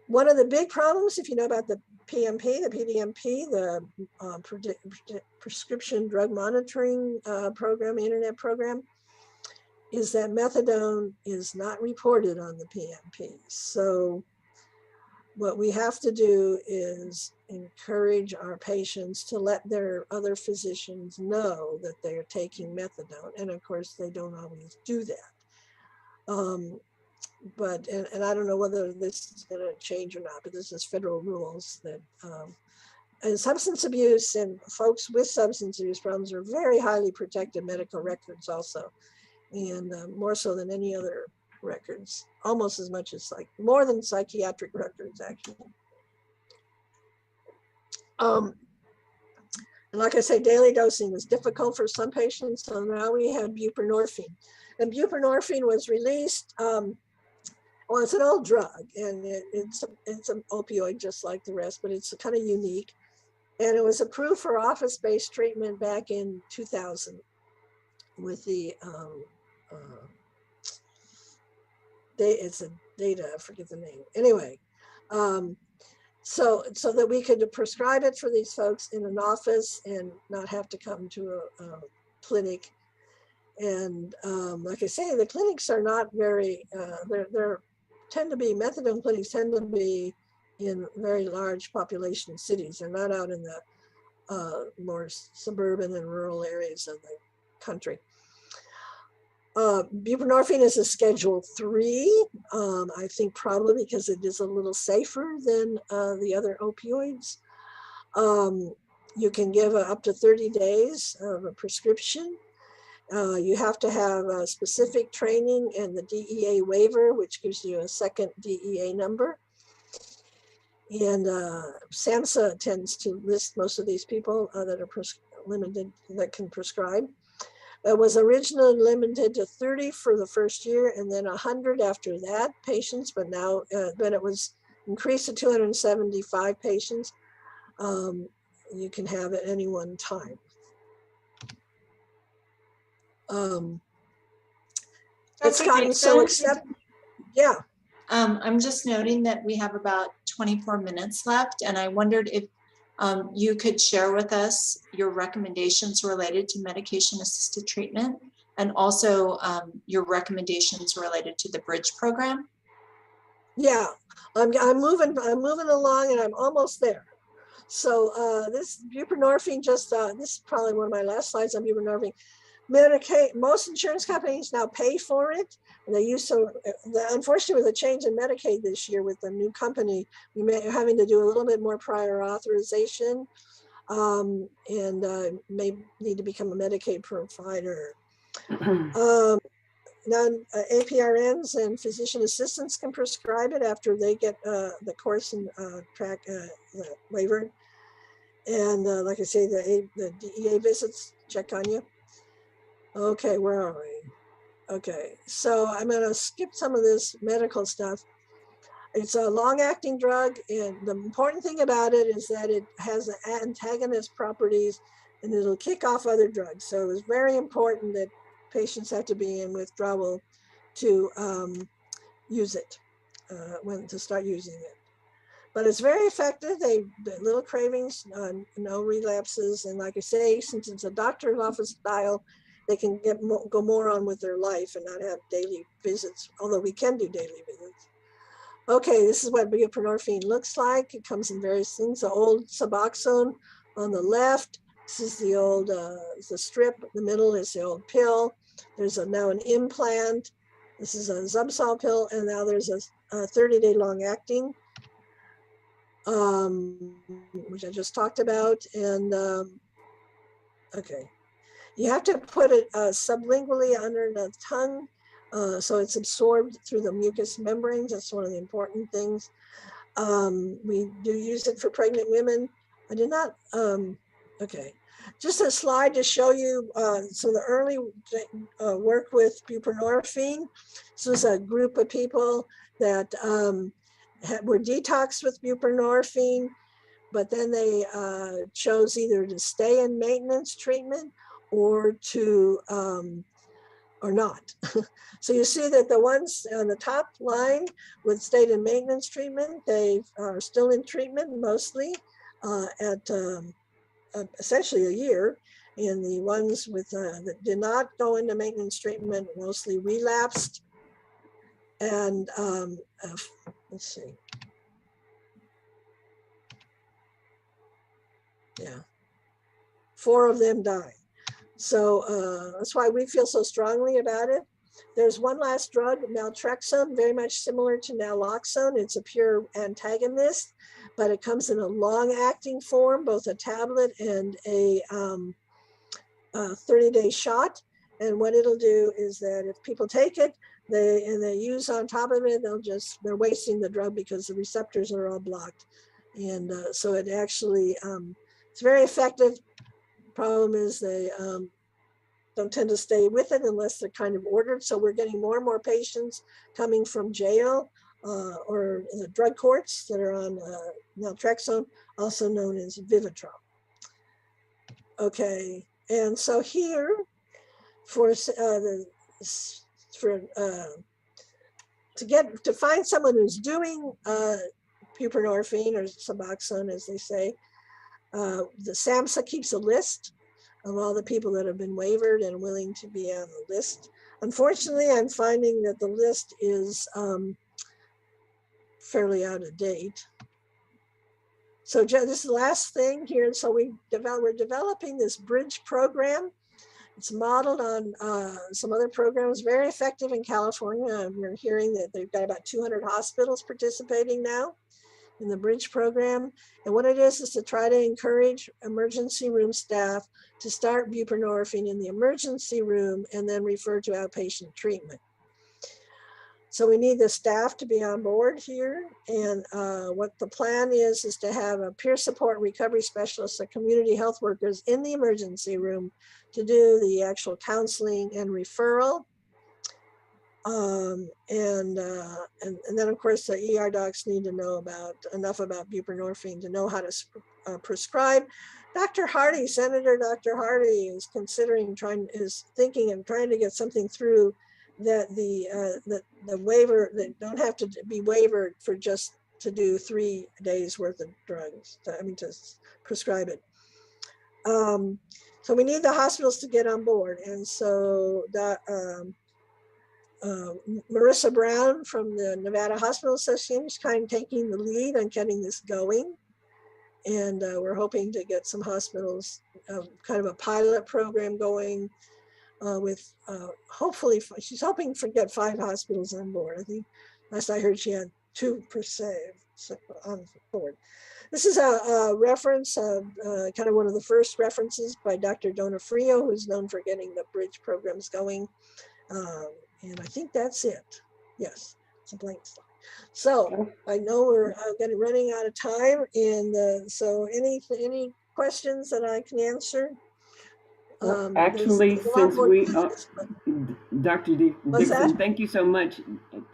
One of the big problems, if you know about the PMP, the PDMP, the Prescription Drug Monitoring Program, Internet program, is that methadone is not reported on the PMP. So what we have to do is encourage our patients to let their other physicians know that they're taking methadone. And of course, they don't always do that. But I don't know whether this is going to change or not, but this is federal rules that, and substance abuse and folks with substance abuse problems are very highly protected medical records also. And more so than any other records, almost as much as more than psychiatric records, actually. And like I say, daily dosing was difficult for some patients, so now we have buprenorphine. And buprenorphine was released, well, it's an old drug, and it's an opioid just like the rest, but it's kind of unique. And it was approved for office-based treatment back in 2000 with the, it's a data, I forget the name. Anyway, so that we could prescribe it for these folks in an office and not have to come to a clinic. And like I say, the clinics are not very, methadone clinics tend to be in very large population cities. They're not out in the more suburban and rural areas of the country. Buprenorphine is a Schedule 3, I think probably because it is a little safer than the other opioids. You can give up to 30 days of a prescription. You have to have specific training and the DEA waiver, which gives you a second DEA number. And SAMHSA tends to list most of these people that are limited, that can prescribe. It was originally limited to 30 for the first year and then 100 after that patients, but now then it was increased to 275 patients. You can have at any one time. It's gotten so accepted. Yeah. I'm just noting that we have about 24 minutes left, and I wondered if you could share with us your recommendations related to medication-assisted treatment, and also your recommendations related to the Bridge program. Yeah, I'm moving along, and I'm almost there. So this buprenorphine, this is probably one of my last slides on buprenorphine. Medicaid, most insurance companies now pay for it. And they used to, unfortunately, with a change in Medicaid this year with the new company, we may having to do a little bit more prior authorization, and may need to become a Medicaid provider. Now, APRNs and physician assistants can prescribe it after they get the course and track the waiver. And like I say, the DEA visits check on you. Okay, where are we? Okay, so I'm going to skip some of this medical stuff. It's a long-acting drug, and the important thing about it is that it has antagonist properties, and it'll kick off other drugs. So it's very important that patients have to be in withdrawal to use it, when to start using it. But it's very effective. The little cravings, no relapses, and like I say, since it's a doctor's office style, they can go more on with their life and not have daily visits, although we can do daily visits. Okay, this is what buprenorphine looks like. It comes in various things. The old Suboxone on the left. This is the old, the strip. The middle is the old pill. There's now an implant. This is a Zubsol pill, and now there's a 30-day long-acting, which I just talked about. And okay. You have to put it sublingually under the tongue, so it's absorbed through the mucous membranes. That's one of the important things. We do use it for pregnant women. I did not, okay. Just a slide to show you some of the early work with buprenorphine. This was a group of people that were detoxed with buprenorphine, but then they chose either to stay in maintenance treatment or to, or not. So you see that the ones on the top line with stayed in maintenance treatment, they are still in treatment mostly at essentially a year. And the ones with that did not go into maintenance treatment mostly relapsed. And let's see. Yeah, 4 of them died. So that's why we feel so strongly about it. There's one last drug, naltrexone, very much similar to naloxone. It's a pure antagonist, but it comes in a long-acting form, both a tablet and a 30-day shot. And what it'll do is that if people take it, they use on top of it, they're wasting the drug because the receptors are all blocked. And so it actually, it's very effective. Problem is they don't tend to stay with it unless they're kind of ordered. So we're getting more and more patients coming from jail or the drug courts that are on naltrexone, also known as Vivitrol. Okay, and so here to find someone who's doing buprenorphine or Suboxone, as they say, the SAMHSA keeps a list of all the people that have been waivered and willing to be on the list. Unfortunately, I'm finding that the list is fairly out of date. So this is the last thing here. So we're developing this bridge program. It's modeled on some other programs, very effective in California. We're hearing that they've got about 200 hospitals participating now in the bridge program. And what it is to try to encourage emergency room staff to start buprenorphine in the emergency room and then refer to outpatient treatment. So we need the staff to be on board here. And what the plan is to have a peer support recovery specialist, a community health workers in the emergency room to do the actual counseling and referral. And then of course the ER docs need to know enough about buprenorphine to know how to prescribe. Dr. Hardy, Senator Dr. Hardy is thinking of trying to get something through that the waiver, that don't have to be waivered for just to do 3 days worth of drugs, to prescribe it. So we need the hospitals to get on board. And so Marissa Brown from the Nevada Hospital Association is kind of taking the lead on getting this going. And we're hoping to get some hospitals, kind of a pilot program going with hopefully, she's hoping to get 5 hospitals on board. I think last I heard she had 2 per se on board. This is a reference, kind of one of the first references by Dr. Donofrio, who's known for getting the bridge programs going. And I think that's it. Yes, it's a blank slide. So I know we're running out of time. And so any questions that I can answer? Actually, there's a lot since more we, to this, but Dr. what's that? Dixon, thank you so much.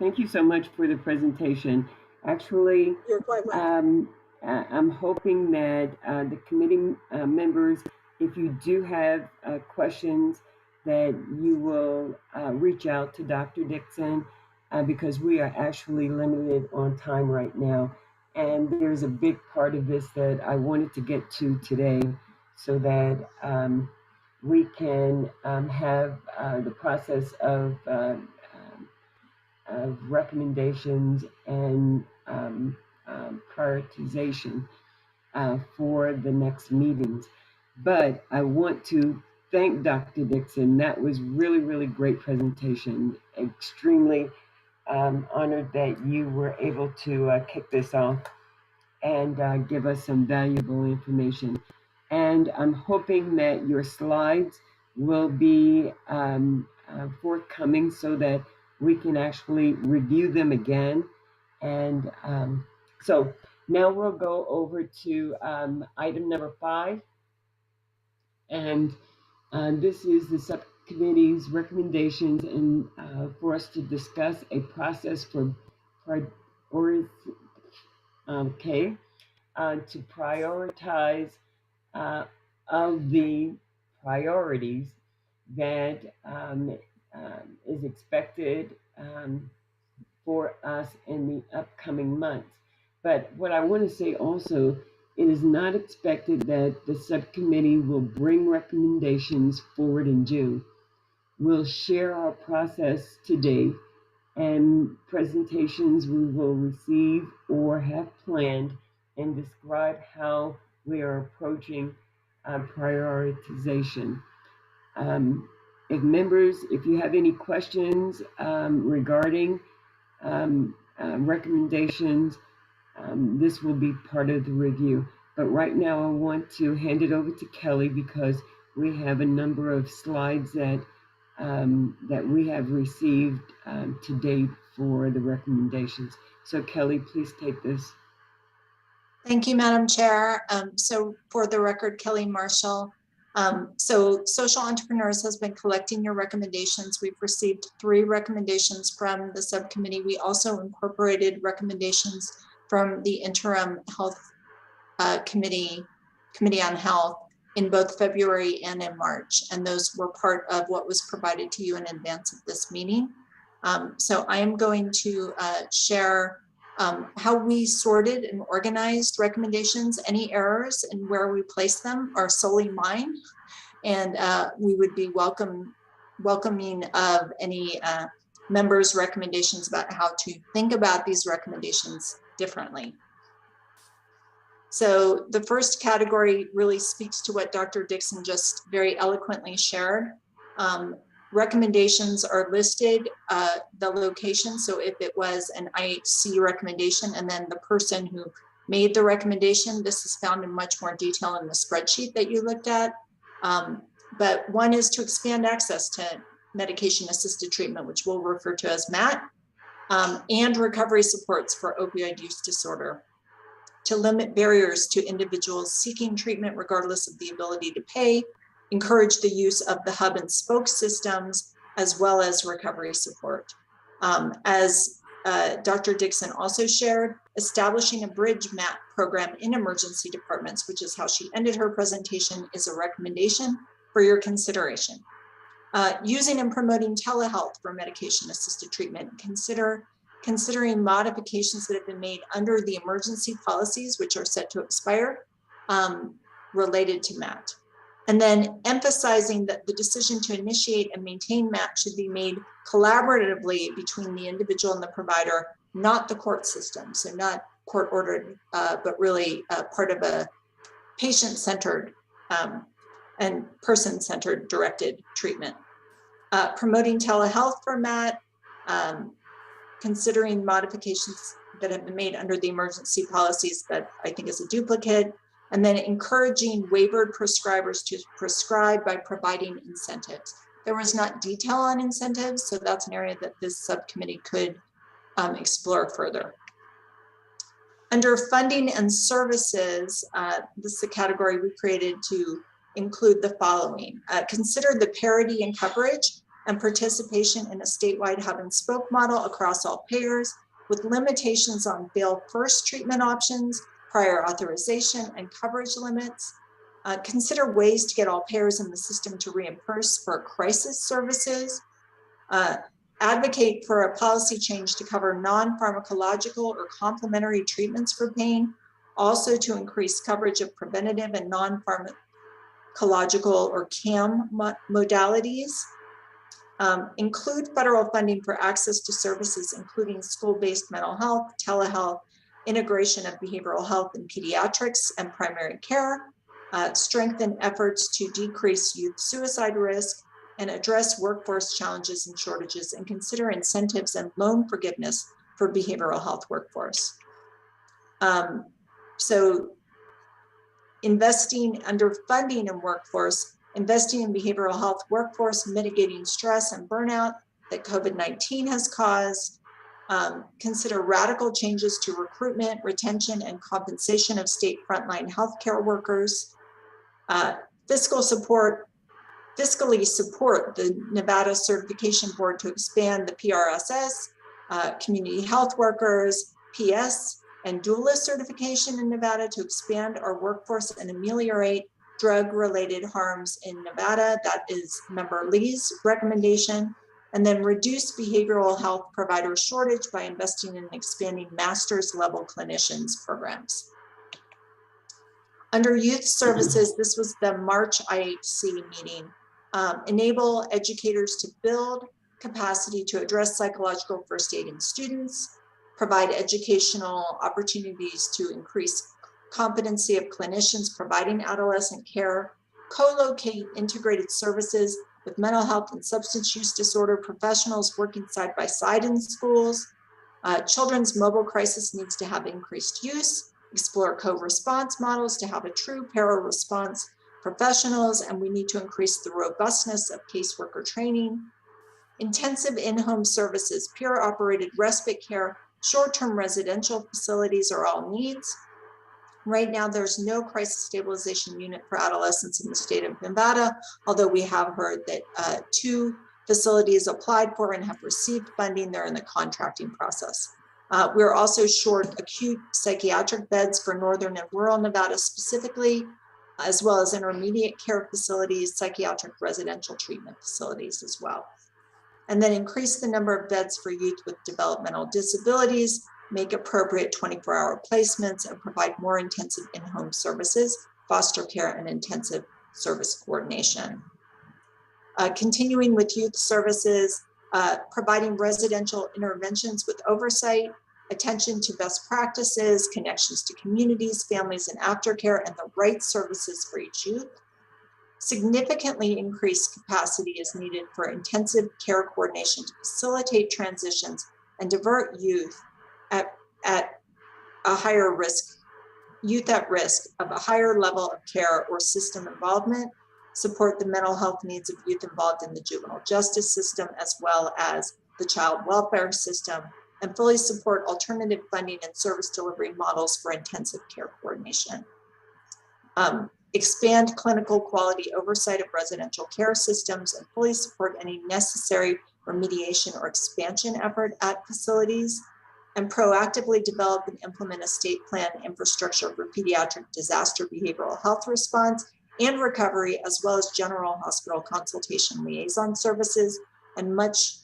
Thank you so much for the presentation. Actually, You're quite welcome. I'm hoping that the committee members, if you do have questions, that you will reach out to Dr. Dixon because we are actually limited on time right now. And there's a big part of this that I wanted to get to today so that we can have the process of recommendations and prioritization for the next meetings. But I want to thank Dr. Dixon. That was really, really great presentation. Extremely honored that you were able to kick this off and give us some valuable information. And I'm hoping that your slides will be forthcoming so that we can actually review them again. And so now we'll go over to item number 5. And this is the subcommittee's recommendations and for us to discuss a process for to prioritize of the priorities that is expected for us in the upcoming months. But what I want to say also, it is not expected that the subcommittee will bring recommendations forward in June. We'll share our process today and presentations we will receive or have planned and describe how we are approaching prioritization. If you have any questions regarding recommendations, this will be part of the review. But right now I want to hand it over to Kelly because we have a number of slides that we have received to date for the recommendations. So Kelly, please take this. Thank you, Madam Chair. So for the record, Kelly Marshall. So Social Entrepreneurs has been collecting your recommendations. We've received 3 recommendations from the subcommittee. We also incorporated recommendations from the interim health committee on health in both February and in March. And those were part of what was provided to you in advance of this meeting. So I am going to share how we sorted and organized recommendations. Any errors and where we place them are solely mine. And we would be welcoming of any members' recommendations about how to think about these recommendations differently. So the first category really speaks to what Dr. Dixon just very eloquently shared. Recommendations are listed, the location. So if it was an IHC recommendation and then the person who made the recommendation, this is found in much more detail in the spreadsheet that you looked at. But one is to expand access to medication-assisted treatment, which we'll refer to as MAT, and recovery supports for opioid use disorder, to limit barriers to individuals seeking treatment regardless of the ability to pay, encourage the use of the hub and spoke systems, as well as recovery support. As Dr. Dixon also shared, establishing a bridge MAT program in emergency departments, which is how she ended her presentation, is a recommendation for your consideration. Using and promoting telehealth for medication-assisted treatment, considering modifications that have been made under the emergency policies, which are set to expire, related to MAT. And then emphasizing that the decision to initiate and maintain MAT should be made collaboratively between the individual and the provider, not the court system. So not court ordered, but really part of a patient-centered and person-centered directed treatment. Promoting telehealth format, considering modifications that have been made under the emergency policies that I think is a duplicate, and then encouraging waivered prescribers to prescribe by providing incentives. There was not detail on incentives, so that's an area that this subcommittee could explore further. Under funding and services, this is a category we created to include the following. Consider the parity in coverage and participation in a statewide hub and spoke model across all payers with limitations on bill first treatment options, prior authorization, and coverage limits. Consider ways to get all payers in the system to reimburse for crisis services. Advocate for a policy change to cover non-pharmacological or complementary treatments for pain, also to increase coverage of preventative and non-pharmacological or CAM modalities. Include federal funding for access to services, including school-based mental health, telehealth, integration of behavioral health and pediatrics and primary care, strengthen efforts to decrease youth suicide risk, and address workforce challenges and shortages, and consider incentives and loan forgiveness for behavioral health workforce. So investing under funding and workforce, investing in behavioral health workforce, mitigating stress and burnout that COVID-19 has caused. Consider radical changes to recruitment, retention, and compensation of state frontline healthcare workers. Fiscally support the Nevada Certification Board to expand the PRSS, community health workers, PS, and doula certification in Nevada to expand our workforce and ameliorate drug-related harms in Nevada. That is Member Lee's recommendation. And then reduce behavioral health provider shortage by investing in expanding master's level clinicians programs. Under youth services, this was the March IHC meeting. Enable educators to build capacity to address psychological first aid in students, provide educational opportunities to increase competency of clinicians providing adolescent care, co-locate integrated services with mental health and substance use disorder professionals working side by side in schools. Children's mobile crisis needs to have increased use, explore co-response models to have a true para-response professionals, and we need to increase the robustness of caseworker training. Intensive in-home services, peer-operated respite care, short-term residential facilities are all needs. Right now, there's no crisis stabilization unit for adolescents in the state of Nevada, although we have heard that 2 facilities applied for and have received funding. They're in the contracting process. We're also short acute psychiatric beds for northern and rural Nevada specifically, as well as intermediate care facilities, psychiatric residential treatment facilities as well. And then increase the number of beds for youth with developmental disabilities, make appropriate 24-hour placements, and provide more intensive in-home services, foster care, and intensive service coordination. Continuing with youth services, providing residential interventions with oversight, attention to best practices, connections to communities, families, and aftercare, and the right services for each youth. Significantly increased capacity is needed for intensive care coordination to facilitate transitions and divert youth at a higher risk, youth at risk of a higher level of care or system involvement, support the mental health needs of youth involved in the juvenile justice system, as well as the child welfare system, and fully support alternative funding and service delivery models for intensive care coordination. Expand clinical quality oversight of residential care systems and fully support any necessary remediation or expansion effort at facilities, and proactively develop and implement a state plan infrastructure for pediatric disaster behavioral health response and recovery, as well as general hospital consultation liaison services, and much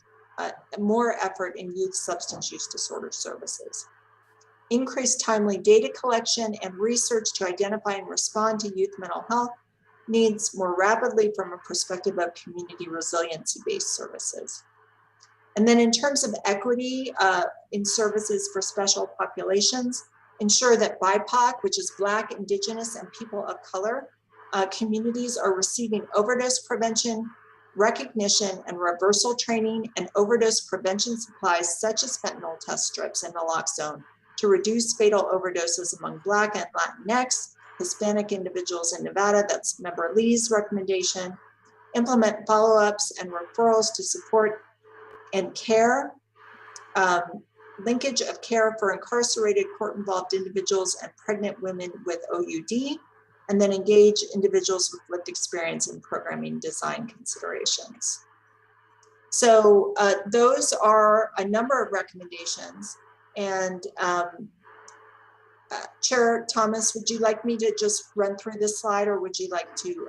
more effort in youth substance use disorder services. Increase timely data collection and research to identify and respond to youth mental health needs more rapidly from a perspective of community resiliency-based services. And then in terms of equity in services for special populations, ensure that BIPOC, which is Black, Indigenous, and people of color, communities are receiving overdose prevention, recognition and reversal training, and overdose prevention supplies such as fentanyl test strips and naloxone to reduce fatal overdoses among Black and Latinx, Hispanic individuals in Nevada. That's Member Lee's recommendation. Implement follow-ups and referrals to support and care, linkage of care for incarcerated court-involved individuals and pregnant women with OUD, and then engage individuals with lived experience in programming design considerations. So those are a number of recommendations. And Chair Thomas, would you like me to just run through this slide, or would you like to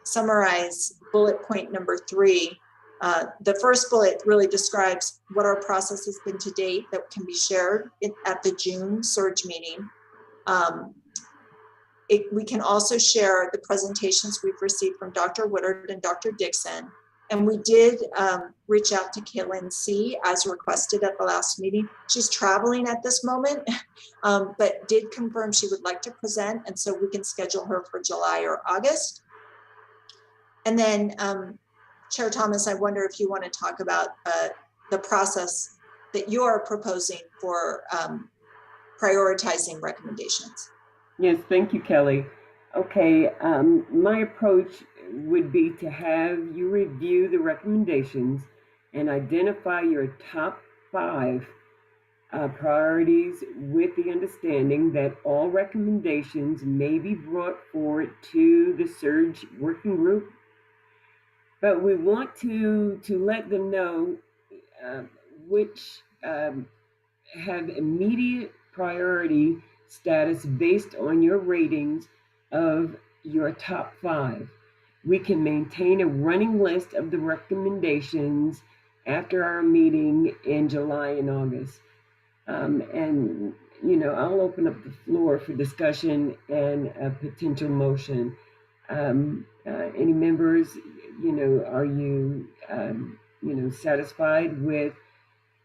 summarize bullet point number 3? The first bullet really describes what our process has been to date that can be shared at the June SURG meeting. We can also share the presentations we've received from Dr. Woodard and Dr. Dixon. And we did reach out to Kaylin C. as requested at the last meeting. She's traveling at this moment, but did confirm she would like to present. And so we can schedule her for July or August. And then Chair Thomas, I wonder if you want to talk about the process that you are proposing for prioritizing recommendations. Yes, thank you, Kelly. Okay, my approach would be to have you review the recommendations and identify your top 5 priorities with the understanding that all recommendations may be brought forward to the SURG working group, but we want to let them know which have immediate priority status based on your ratings of your top 5. We can maintain a running list of the recommendations after our meeting in July and August. And, you know, I'll open up the floor for discussion and a potential motion. Any members, you know, are you, you know, satisfied with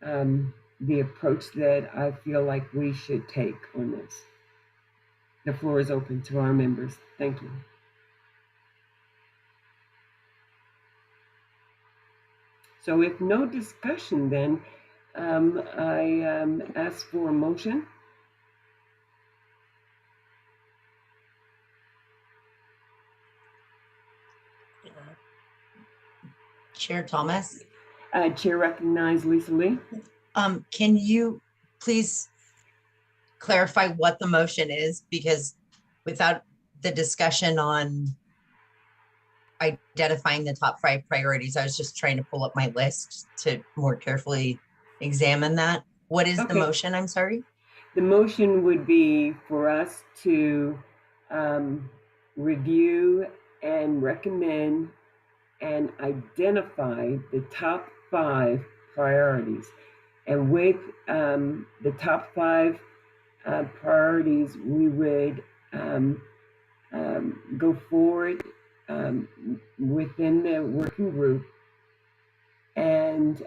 the approach that I feel like we should take on this? The floor is open to our members. Thank you. So if no discussion, then I ask for a motion. Chair Thomas, Chair recognizes Lisa Lee. can you please clarify what the motion is? Because without the discussion on identifying the top 5 priorities, I was just trying to pull up my list to more carefully examine that. What is the motion? I'm sorry. The motion would be for us to review and recommend and identify the top 5 priorities. And with the top 5 priorities, we would go forward within the working group, and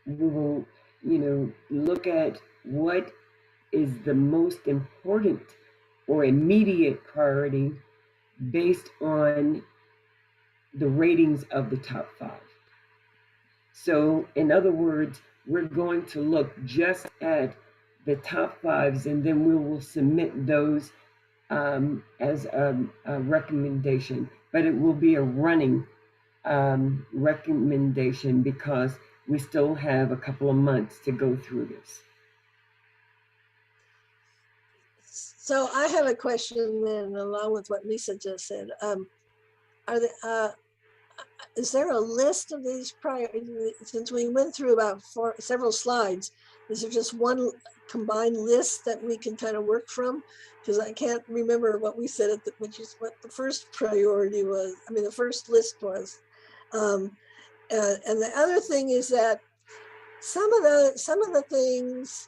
we will, you know, look at what is the most important or immediate priority based on the ratings of the top 5. So in other words, we're going to look just at the top 5s, and then we will submit those as a recommendation, but it will be a running recommendation because we still have a couple of months to go through this. So I have a question then, along with what Lisa just said. Is there a list of these priorities? Since we went through about several slides, is there just one combined list that we can kind of work from? Because I can't remember what we said, which is what the first priority was. I mean, the first list was. And the other thing is that some of the things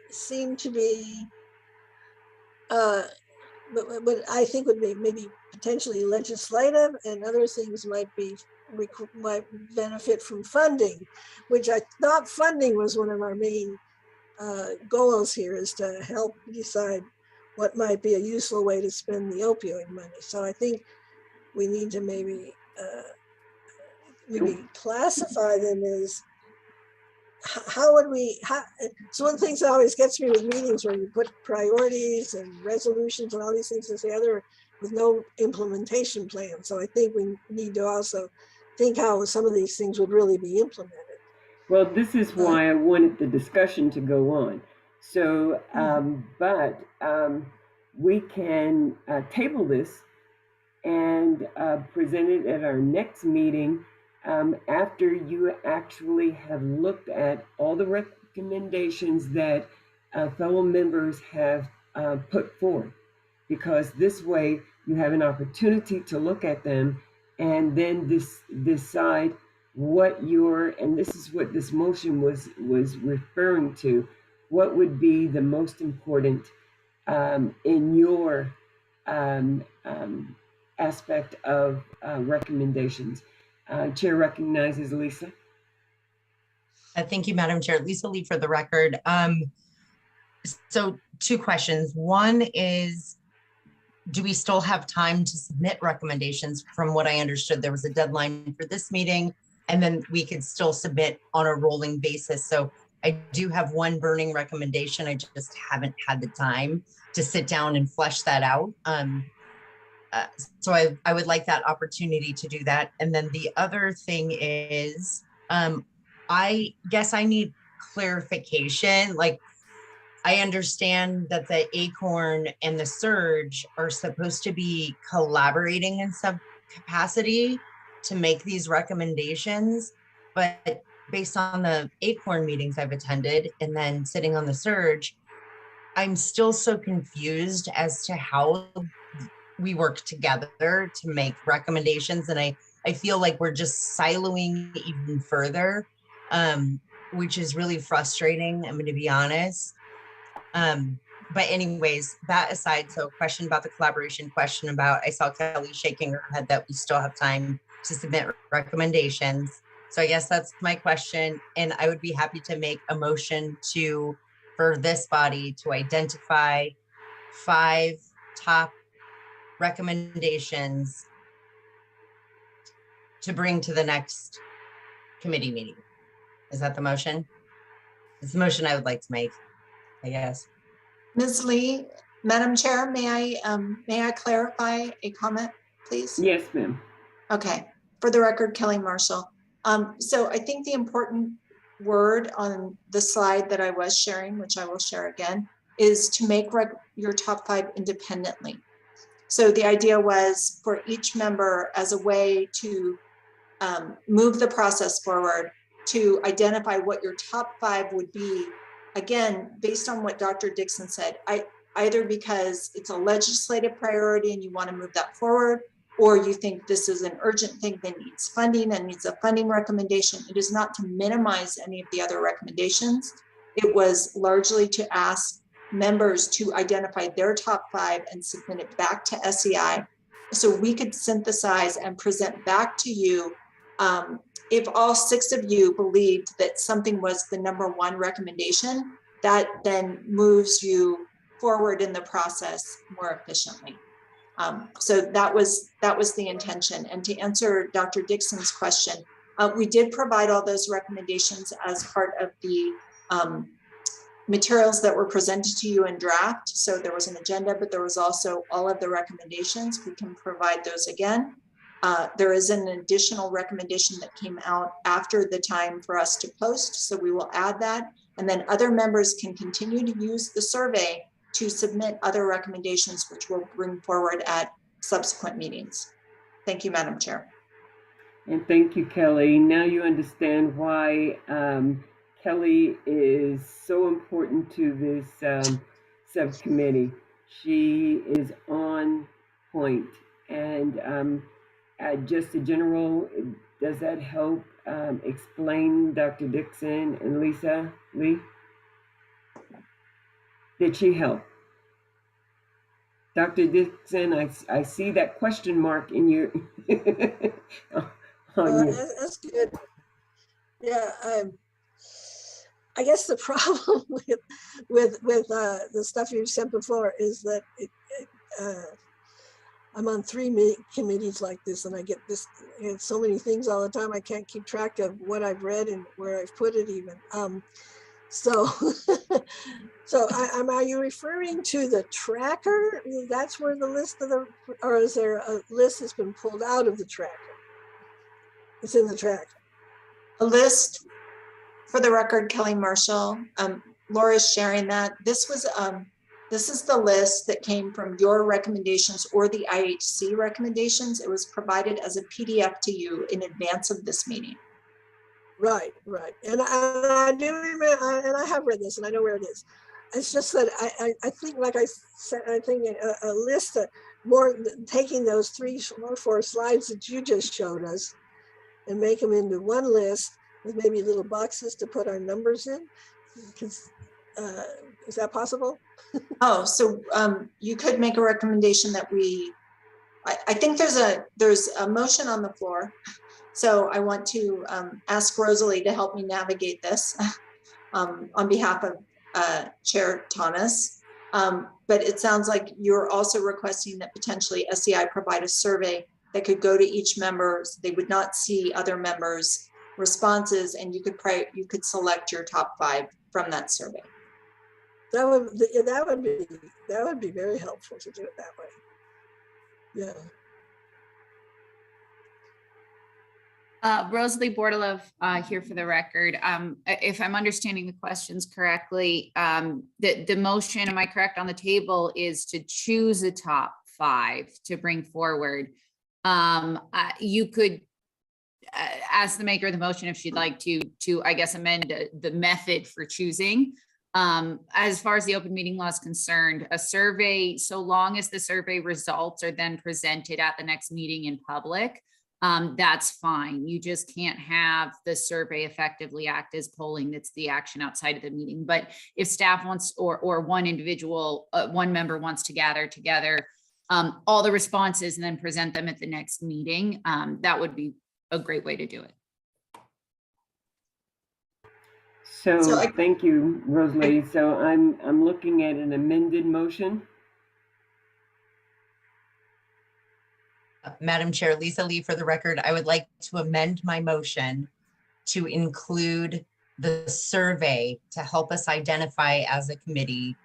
seem to be, but I think would be maybe potentially legislative, and other things might benefit from funding, which I thought funding was one of our main goals here, is to help decide what might be a useful way to spend the opioid money. So I think we need to maybe maybe classify them as, how would we, so one of the things that always gets me with meetings where you put priorities and resolutions and all these things is the other with no implementation plan. So I think we need to also think how some of these things would really be implemented. Well, this is why I wanted the discussion to go on. So, we can table this and present it at our next meeting after you actually have looked at all the recommendations that fellow members have put forth. Because this way you have an opportunity to look at them and then decide what and this is what this motion was referring to, what would be the most important in your aspect of recommendations. Chair recognizes Lisa. Thank you, Madam Chair. Lisa Lee for the record. So 2 questions. One is, do we still have time to submit recommendations? From what I understood, there was a deadline for this meeting, and then we could still submit on a rolling basis. So I do have one burning recommendation. I just haven't had the time to sit down and flesh that out. So I would like that opportunity to do that. And then the other thing is, I guess I need clarification. Like, I understand that the ACORN and the SURG are supposed to be collaborating in some capacity to make these recommendations, but based on the ACORN meetings I've attended and then sitting on the SURG, I'm still so confused as to how we work together to make recommendations. And I feel like we're just siloing even further, which is really frustrating, I'm going to be honest. But anyways, that aside, so question about the collaboration, question about, I saw Kelly shaking her head that we still have time to submit recommendations. So I guess that's my question. And I would be happy to make a motion for this body to identify 5 top recommendations to bring to the next committee meeting. Is that the motion? It's the motion I would like to make, I guess. Ms. Lee, Madam Chair, may I clarify a comment, please? Yes, ma'am. Okay, for the record, Kelly Marshall. So I think the important word on the slide that I was sharing, which I will share again, is to make your top 5 independently. So the idea was for each member as a way to move the process forward, to identify what your top 5 would be, again, based on what Dr. Dixon said, either because it's a legislative priority and you want to move that forward, or you think this is an urgent thing that needs funding and needs a funding recommendation. It is not to minimize any of the other recommendations. It was largely to ask members to identify their top 5 and submit it back to SEI so we could synthesize and present back to you. If all 6 of you believed that something was the number 1 recommendation, that then moves you forward in the process more efficiently. So that was the intention. And to answer Dr. Dixon's question, we did provide all those recommendations as part of the materials that were presented to you in draft. So there was an agenda, but there was also all of the recommendations. We can provide those again. There is an additional recommendation that came out after the time for us to post. So we will add that. And then other members can continue to use the survey to submit other recommendations, which we'll bring forward at subsequent meetings. Thank you, Madam Chair. And thank you, Kelly. Now you understand why Kelly is so important to this subcommittee. She is on point. And just a general, does that help explain Dr. Dixon and Lisa Lee? Did she help? Dr. Dixon, I see that question mark in your That's good. Yeah, I guess the problem with the stuff you've said before is that I'm on 3 committees like this, and I get so many things all the time. I can't keep track of what I've read and where I've put it even. So, are you referring to the tracker? That's where the list of or is there a list that's been pulled out of the tracker? It's in the tracker. A list, for the record, Kelly Marshall, Laura's sharing that. This is the list that came from your recommendations or the IHC recommendations. It was provided as a PDF to you in advance of this meeting. Right. And I do remember, and I have read this and I know where it is. It's just that I think, like I said, I think a list of taking those 3 or 4 slides that you just showed us and make them into one list with maybe little boxes to put our numbers in. Because, is that possible? Oh, so you could make a recommendation that I think there's a motion on the floor. So I want to ask Rosalie to help me navigate this on behalf of Chair Thomas. But it sounds like you're also requesting that potentially SEI provide a survey that could go to each member. So they would not see other members' responses, and you could select your top 5 from that survey. That would be very helpful to do it that way. Yeah. Rosalie Bordalov here for the record. If I'm understanding the questions correctly, the motion, am I correct, on the table is to choose a top 5 to bring forward. You could ask the maker of the motion if she'd like to I guess amend the method for choosing. As far as the open meeting law is concerned, a survey, so long as the survey results are then presented at the next meeting in public, that's fine. You just can't have the survey effectively act as polling. That's the action outside of the meeting. But if staff wants, or one individual, one member wants to gather together all the responses and then present them at the next meeting, that would be a great way to do it. So thank you, Rosalie. So I'm looking at an amended motion. Madam Chair, Lisa Lee, for the record, I would like to amend my motion to include the survey to help us identify as a committee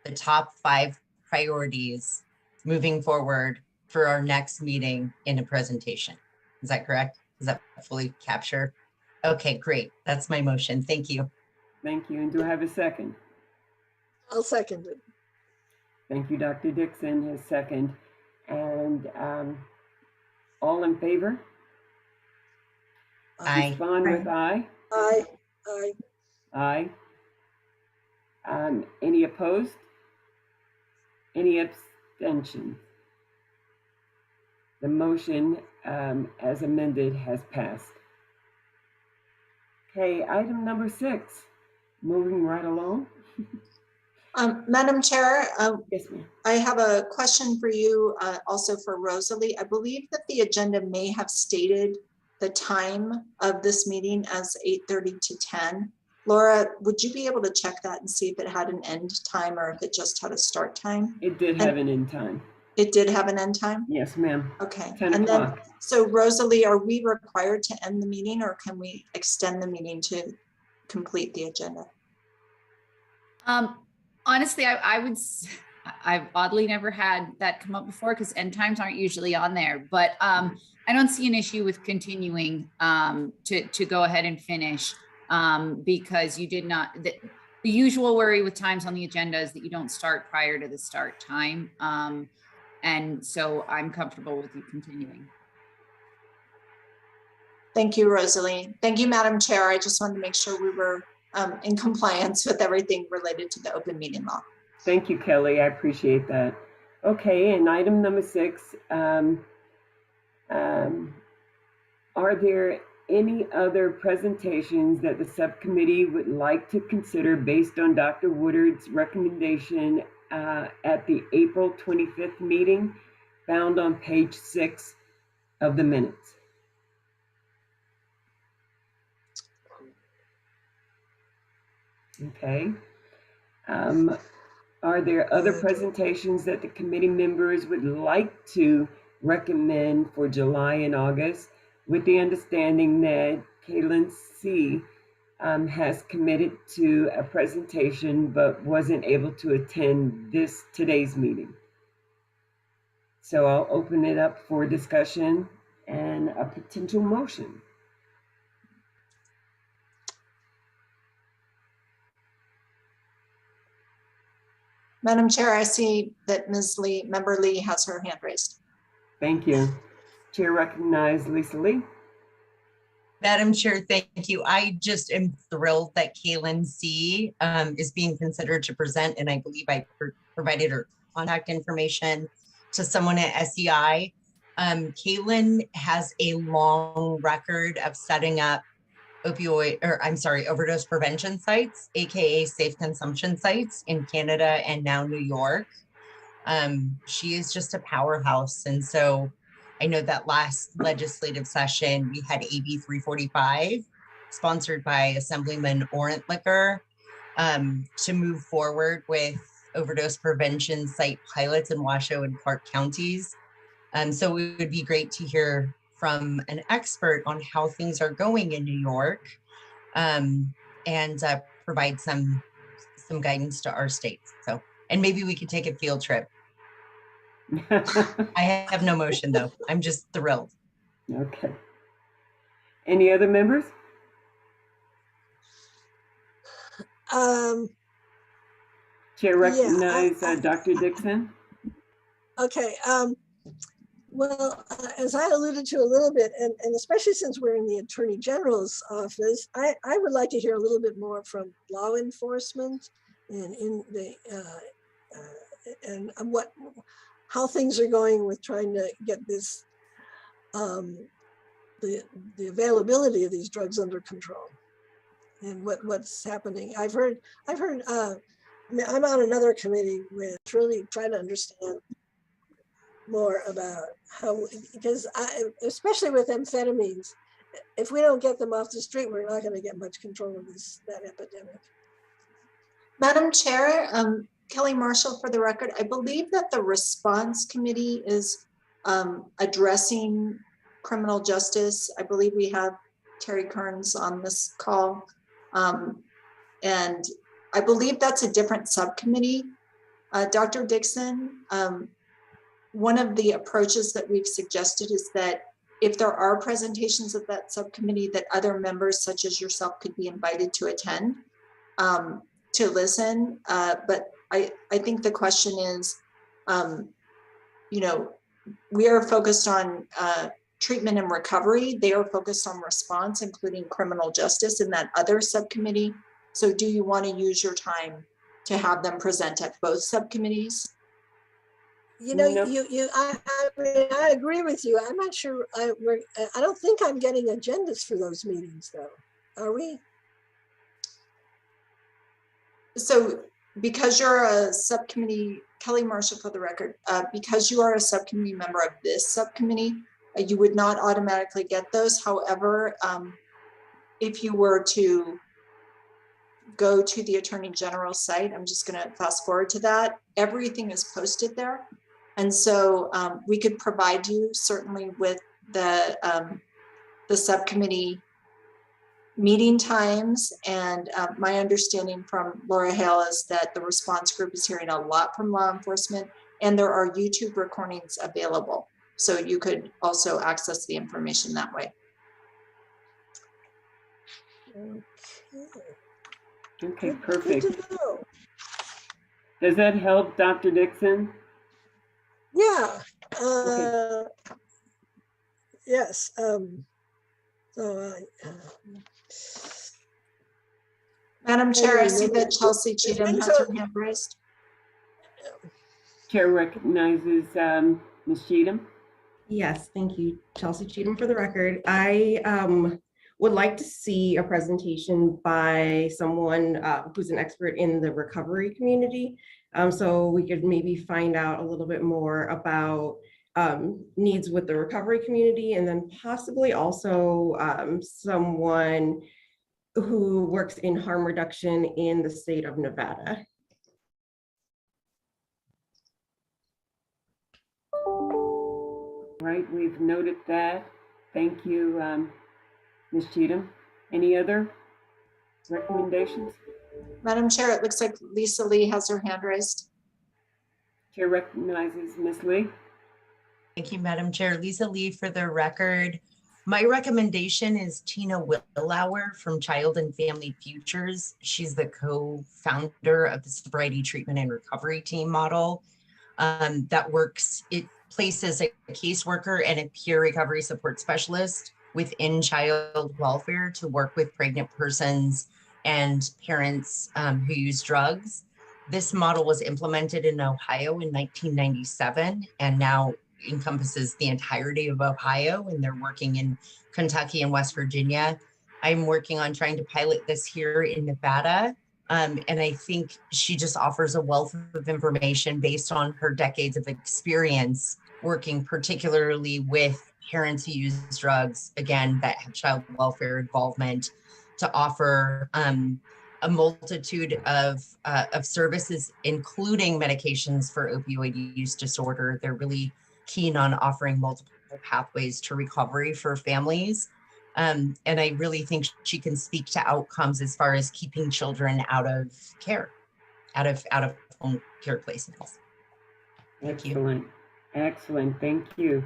the top 5 priorities moving forward for our next meeting in a presentation. Is that correct? Does that fully capture? Okay, great. That's my motion. Thank you. Thank you. And do I have a second? I'll second it. Thank you, Dr. Dixon, his second. And all in favor? Aye. Respond with aye. Aye. Aye. Any opposed? Any abstentions? The motion as amended has passed. Okay, item number 6, moving right along. Madam Chair, Yes, ma'am. I have a question for you, also for Rosalie. I believe that the agenda may have stated the time of this meeting as 8:30 to 10. Laura, would you be able to check that and see if it had an end time or if it just had a start time? It did have an end time. It did have an end time? Yes, ma'am. Okay. 10 and o'clock. then, so Rosalie, are we required to end the meeting or can we extend the meeting to complete the agenda? Honestly, I've oddly never had that come up before because end times aren't usually on there, but I don't see an issue with continuing to go ahead and finish because you did not, the usual worry with times on the agenda is that you don't start prior to the start time. And so I'm comfortable with you continuing. Thank you, Rosalie. Thank you, Madam Chair. I just wanted to make sure we were in compliance with everything related to the open meeting law. Thank you, Kelly. I appreciate that. Okay, and item number 6, are there any other presentations that the subcommittee would like to consider based on Dr. Woodard's recommendation at the April 25th meeting found on page 6 of the minutes? Okay. Are there other And- presentations that the committee members would like to recommend for July and August, with the understanding that Kaylin C. Has committed to a presentation but wasn't able to attend today's meeting? So I'll open it up for discussion and a potential motion. Madam Chair, I see that Ms. Lee, Member Lee has her hand raised. Thank you. Chair recognizes Lisa Lee. Madam Chair, thank you. I just am thrilled that Kaylin C. Is being considered to present, and I believe I provided her contact information to someone at SEI. Kaylin has a long record of setting up overdose prevention sites, AKA safe consumption sites in Canada and now New York. She is just a powerhouse. And so I know that last legislative session, we had AB 345 sponsored by Assemblyman Orentlicker to move forward with overdose prevention site pilots in Washoe and Clark counties. So it would be great to hear from an expert on how things are going in New York, and provide some guidance to our states. So, and maybe we could take a field trip. I have no motion though. I'm just thrilled. Okay. Any other members? Chair recognizes Dr. Dixon. Okay. Well, as I alluded to a little bit, and especially since we're in the Attorney General's office, I would like to hear a little bit more from law enforcement and in the and how things are going with trying to get this the availability of these drugs under control, and what's happening. I've heard I'm on another committee with really trying to understand more about how, because especially with amphetamines, if we don't get them off the street, we're not going to get much control of that epidemic. Madam Chair, Kelly Marshall for the record, I believe that the response committee is addressing criminal justice. I believe we have Terry Kearns on this call. And I believe that's a different subcommittee. Dr. Dixon, one of the approaches that we've suggested is that if there are presentations of that subcommittee, that other members such as yourself could be invited to attend, to listen. But I think the question is, you know, we are focused on treatment and recovery. They are focused on response, including criminal justice in that other subcommittee. So do you want to use your time to have them present at both subcommittees? You know, No. I agree with you. I'm not sure. I don't think I'm getting agendas for those meetings, though. Are we? So because you're a subcommittee, Kelly Marshall for the record, because you are a subcommittee member of this subcommittee, you would not automatically get those. However, if you were to go to the Attorney General site, I'm just going to fast forward to that, everything is posted there. And so we could provide you certainly with the subcommittee meeting times. And my understanding from Laura Hale is that the response group is hearing a lot from law enforcement, and there are YouTube recordings available. So you could also access the information that way. Okay, Good perfect. to know. Does that help, Dr. Dixon? Yeah. Okay. Yes. Madam Chair, I see Anyway, that Chelsea Cheatham has her hand raised. Chair recognizes Ms. Cheatham. Yes, thank you. Chelsea Cheatham for the record. I would like to see a presentation by someone who's an expert in the recovery community. So we could maybe find out a little bit more about needs with the recovery community, and then possibly also someone who works in harm reduction in the state of Nevada. right, we've noted that. Thank you, Ms. Cheatham. Any other recommendations? Madam Chair, it looks like Lisa Lee has her hand raised. Chair recognizes Ms. Lee. Thank you, Madam Chair. Lisa Lee for the record. My recommendation is Tina Willauer from Child and Family Futures. She's the co-founder of the Sobriety Treatment and Recovery Team model that works, it places a caseworker and a peer recovery support specialist within child welfare to work with pregnant persons and parents who use drugs. This model was implemented in Ohio in 1997 and now encompasses the entirety of Ohio, and they're working in Kentucky and West Virginia. I'm working on trying to pilot this here in Nevada. And I think she just offers a wealth of information based on her decades of experience working particularly with parents who use drugs, again, that have child welfare involvement, to offer a multitude of services, including medications for opioid use disorder. They're really keen on offering multiple pathways to recovery for families. And I really think she can speak to outcomes as far as keeping children out of care, out of home care placements. Thank you. Excellent. Excellent. Thank you.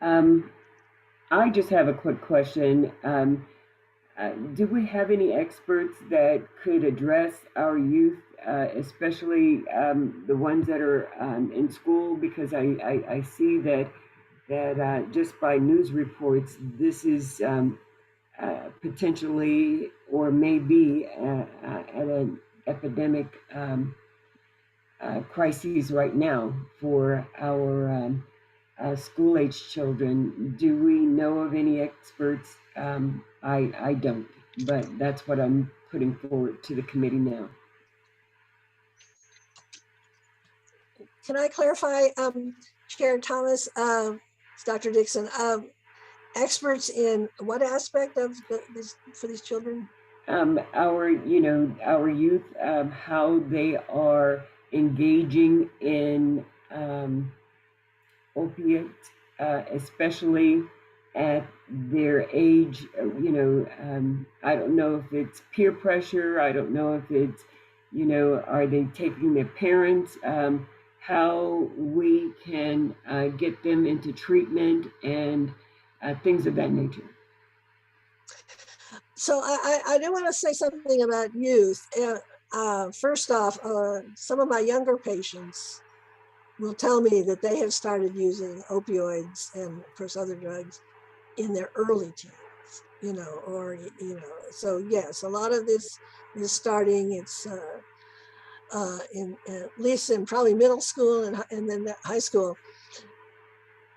I just have a quick question. Do we have any experts that could address our youth, especially the ones that are in school? Because I see that just by news reports, this is potentially or maybe at an epidemic crises right now for our school-age children. Do we know of any experts? I don't, but that's what I'm putting forward to the committee now. Can I clarify, Chair Thomas, Dr. Dixon, experts in what aspect of this for these children? Our youth, how they are engaging in opiates, especially at their age. I don't know if it's peer pressure. I don't know if it's, are they taking their parents? How we can get them into treatment and things of that nature. So I do want to say something about youth. First off, some of my younger patients will tell me that they have started using opioids and of course other drugs in their early teens, so yes, a lot of this is starting, it's in at least in probably middle school and then high school.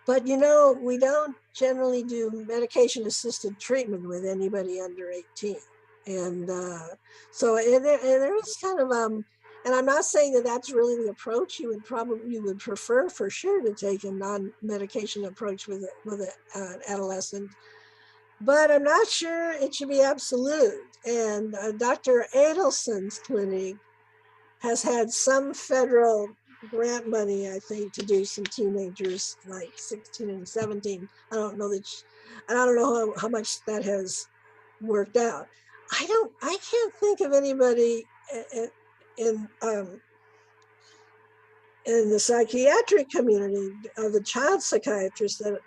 But we don't generally do medication assisted treatment with anybody under 18. And so there is kind of, and I'm not saying that that's really the approach you would prefer for sure, to take a non-medication approach with an adolescent, but I'm not sure it should be absolute. And Dr. Adelson's clinic has had some federal grant money, I think, to do some teenagers like 16 and 17. I don't know how much that has worked out. I can't think of anybody in the psychiatric community, the child psychiatrists that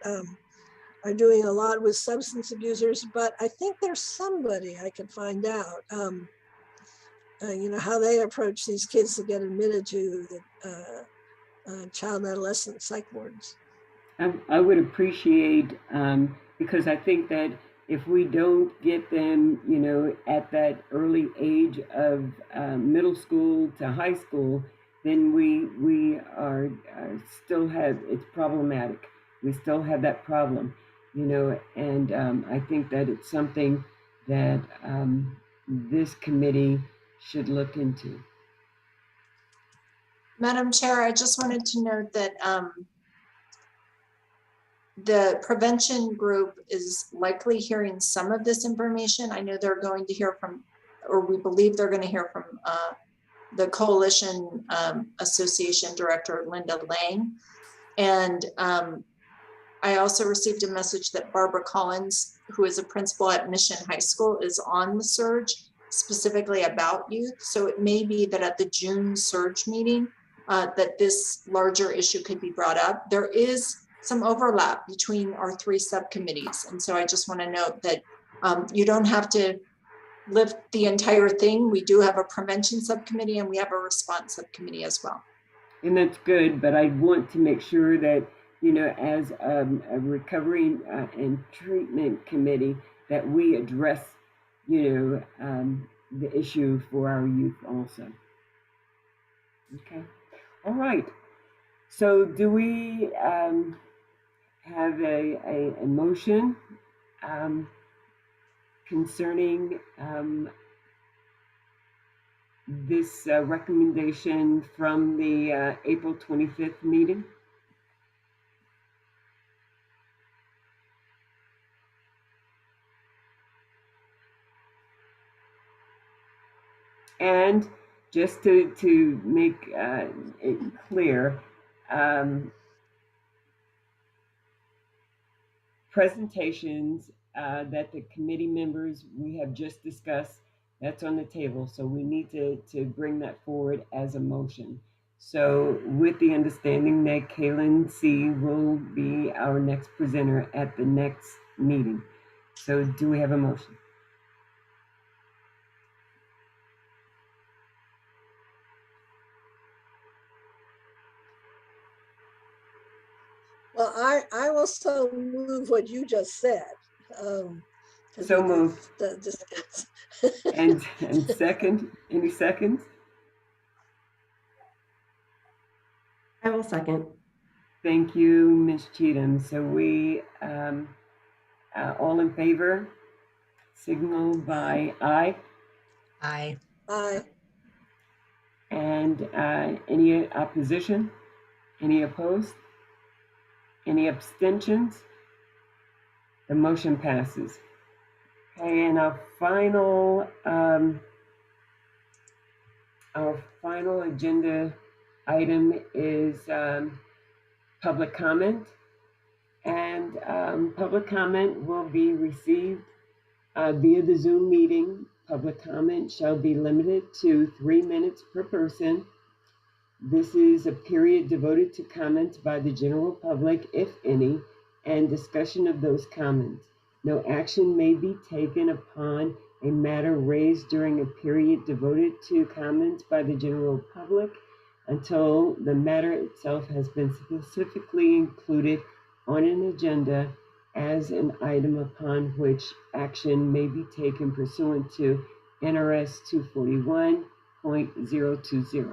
are doing a lot with substance abusers, but I think there's somebody I can find out, how they approach these kids that get admitted to the child and adolescent psych wards. I would appreciate, because I think that if we don't get them, at that early age of middle school to high school, then we are still have, it's problematic. We still have that problem, and I think that it's something that this committee should look into. Madam Chair, I just wanted to note that the prevention group is likely hearing some of this information. I know they're going to hear from, or we believe they're going to hear from the Coalition Association Director, Linda Lang. And I also received a message that Barbara Collins, who is a principal at Mission High School, is on the SURG specifically about youth. So it may be that at the June SURG meeting, that this larger issue could be brought up. There is some overlap between our 3 subcommittees. And so I just want to note that you don't have to lift the entire thing. We do have a prevention subcommittee and we have a response subcommittee as well. And that's good, but I want to make sure that, you know, as a recovery and treatment committee, that we address, you know, the issue for our youth also. Okay. All right. So do we have a motion concerning this recommendation from the April 25th meeting? And just to make it clear, presentations that the committee members we have just discussed, that's on the table. So we need to bring that forward as a motion. So with the understanding that Kaylin C. will be our next presenter at the next meeting. So do we have a motion? Well, I will so move what you just said. So moved. Just And second, any seconds? I will second. Thank you, Ms. Cheatham. So we, all in favor, signal by aye. Aye. Aye. And any opposition? Any opposed? Any abstentions? The motion passes. Okay, and our final agenda item is public comment. And public comment will be received via the Zoom meeting. Public comment shall be limited to 3 minutes per person. This is a period devoted to comments by the general public, if any, and discussion of those comments. No action may be taken upon a matter raised during a period devoted to comments by the general public until the matter itself has been specifically included on an agenda as an item upon which action may be taken pursuant to NRS 241.020.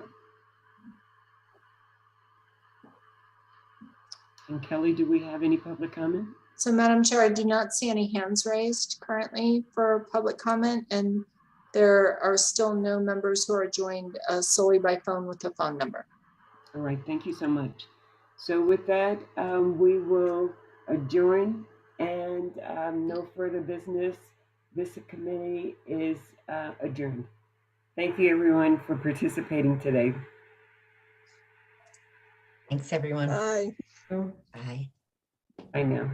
And Kelly, do we have any public comment? So Madam Chair, I do not see any hands raised currently for public comment, and there are still no members who are joined solely by phone with a phone number. All right, thank you so much. So with that, we will adjourn and no further business. This committee is adjourned. Thank you everyone for participating today. Thanks, everyone. Aye. Bye. Bye now.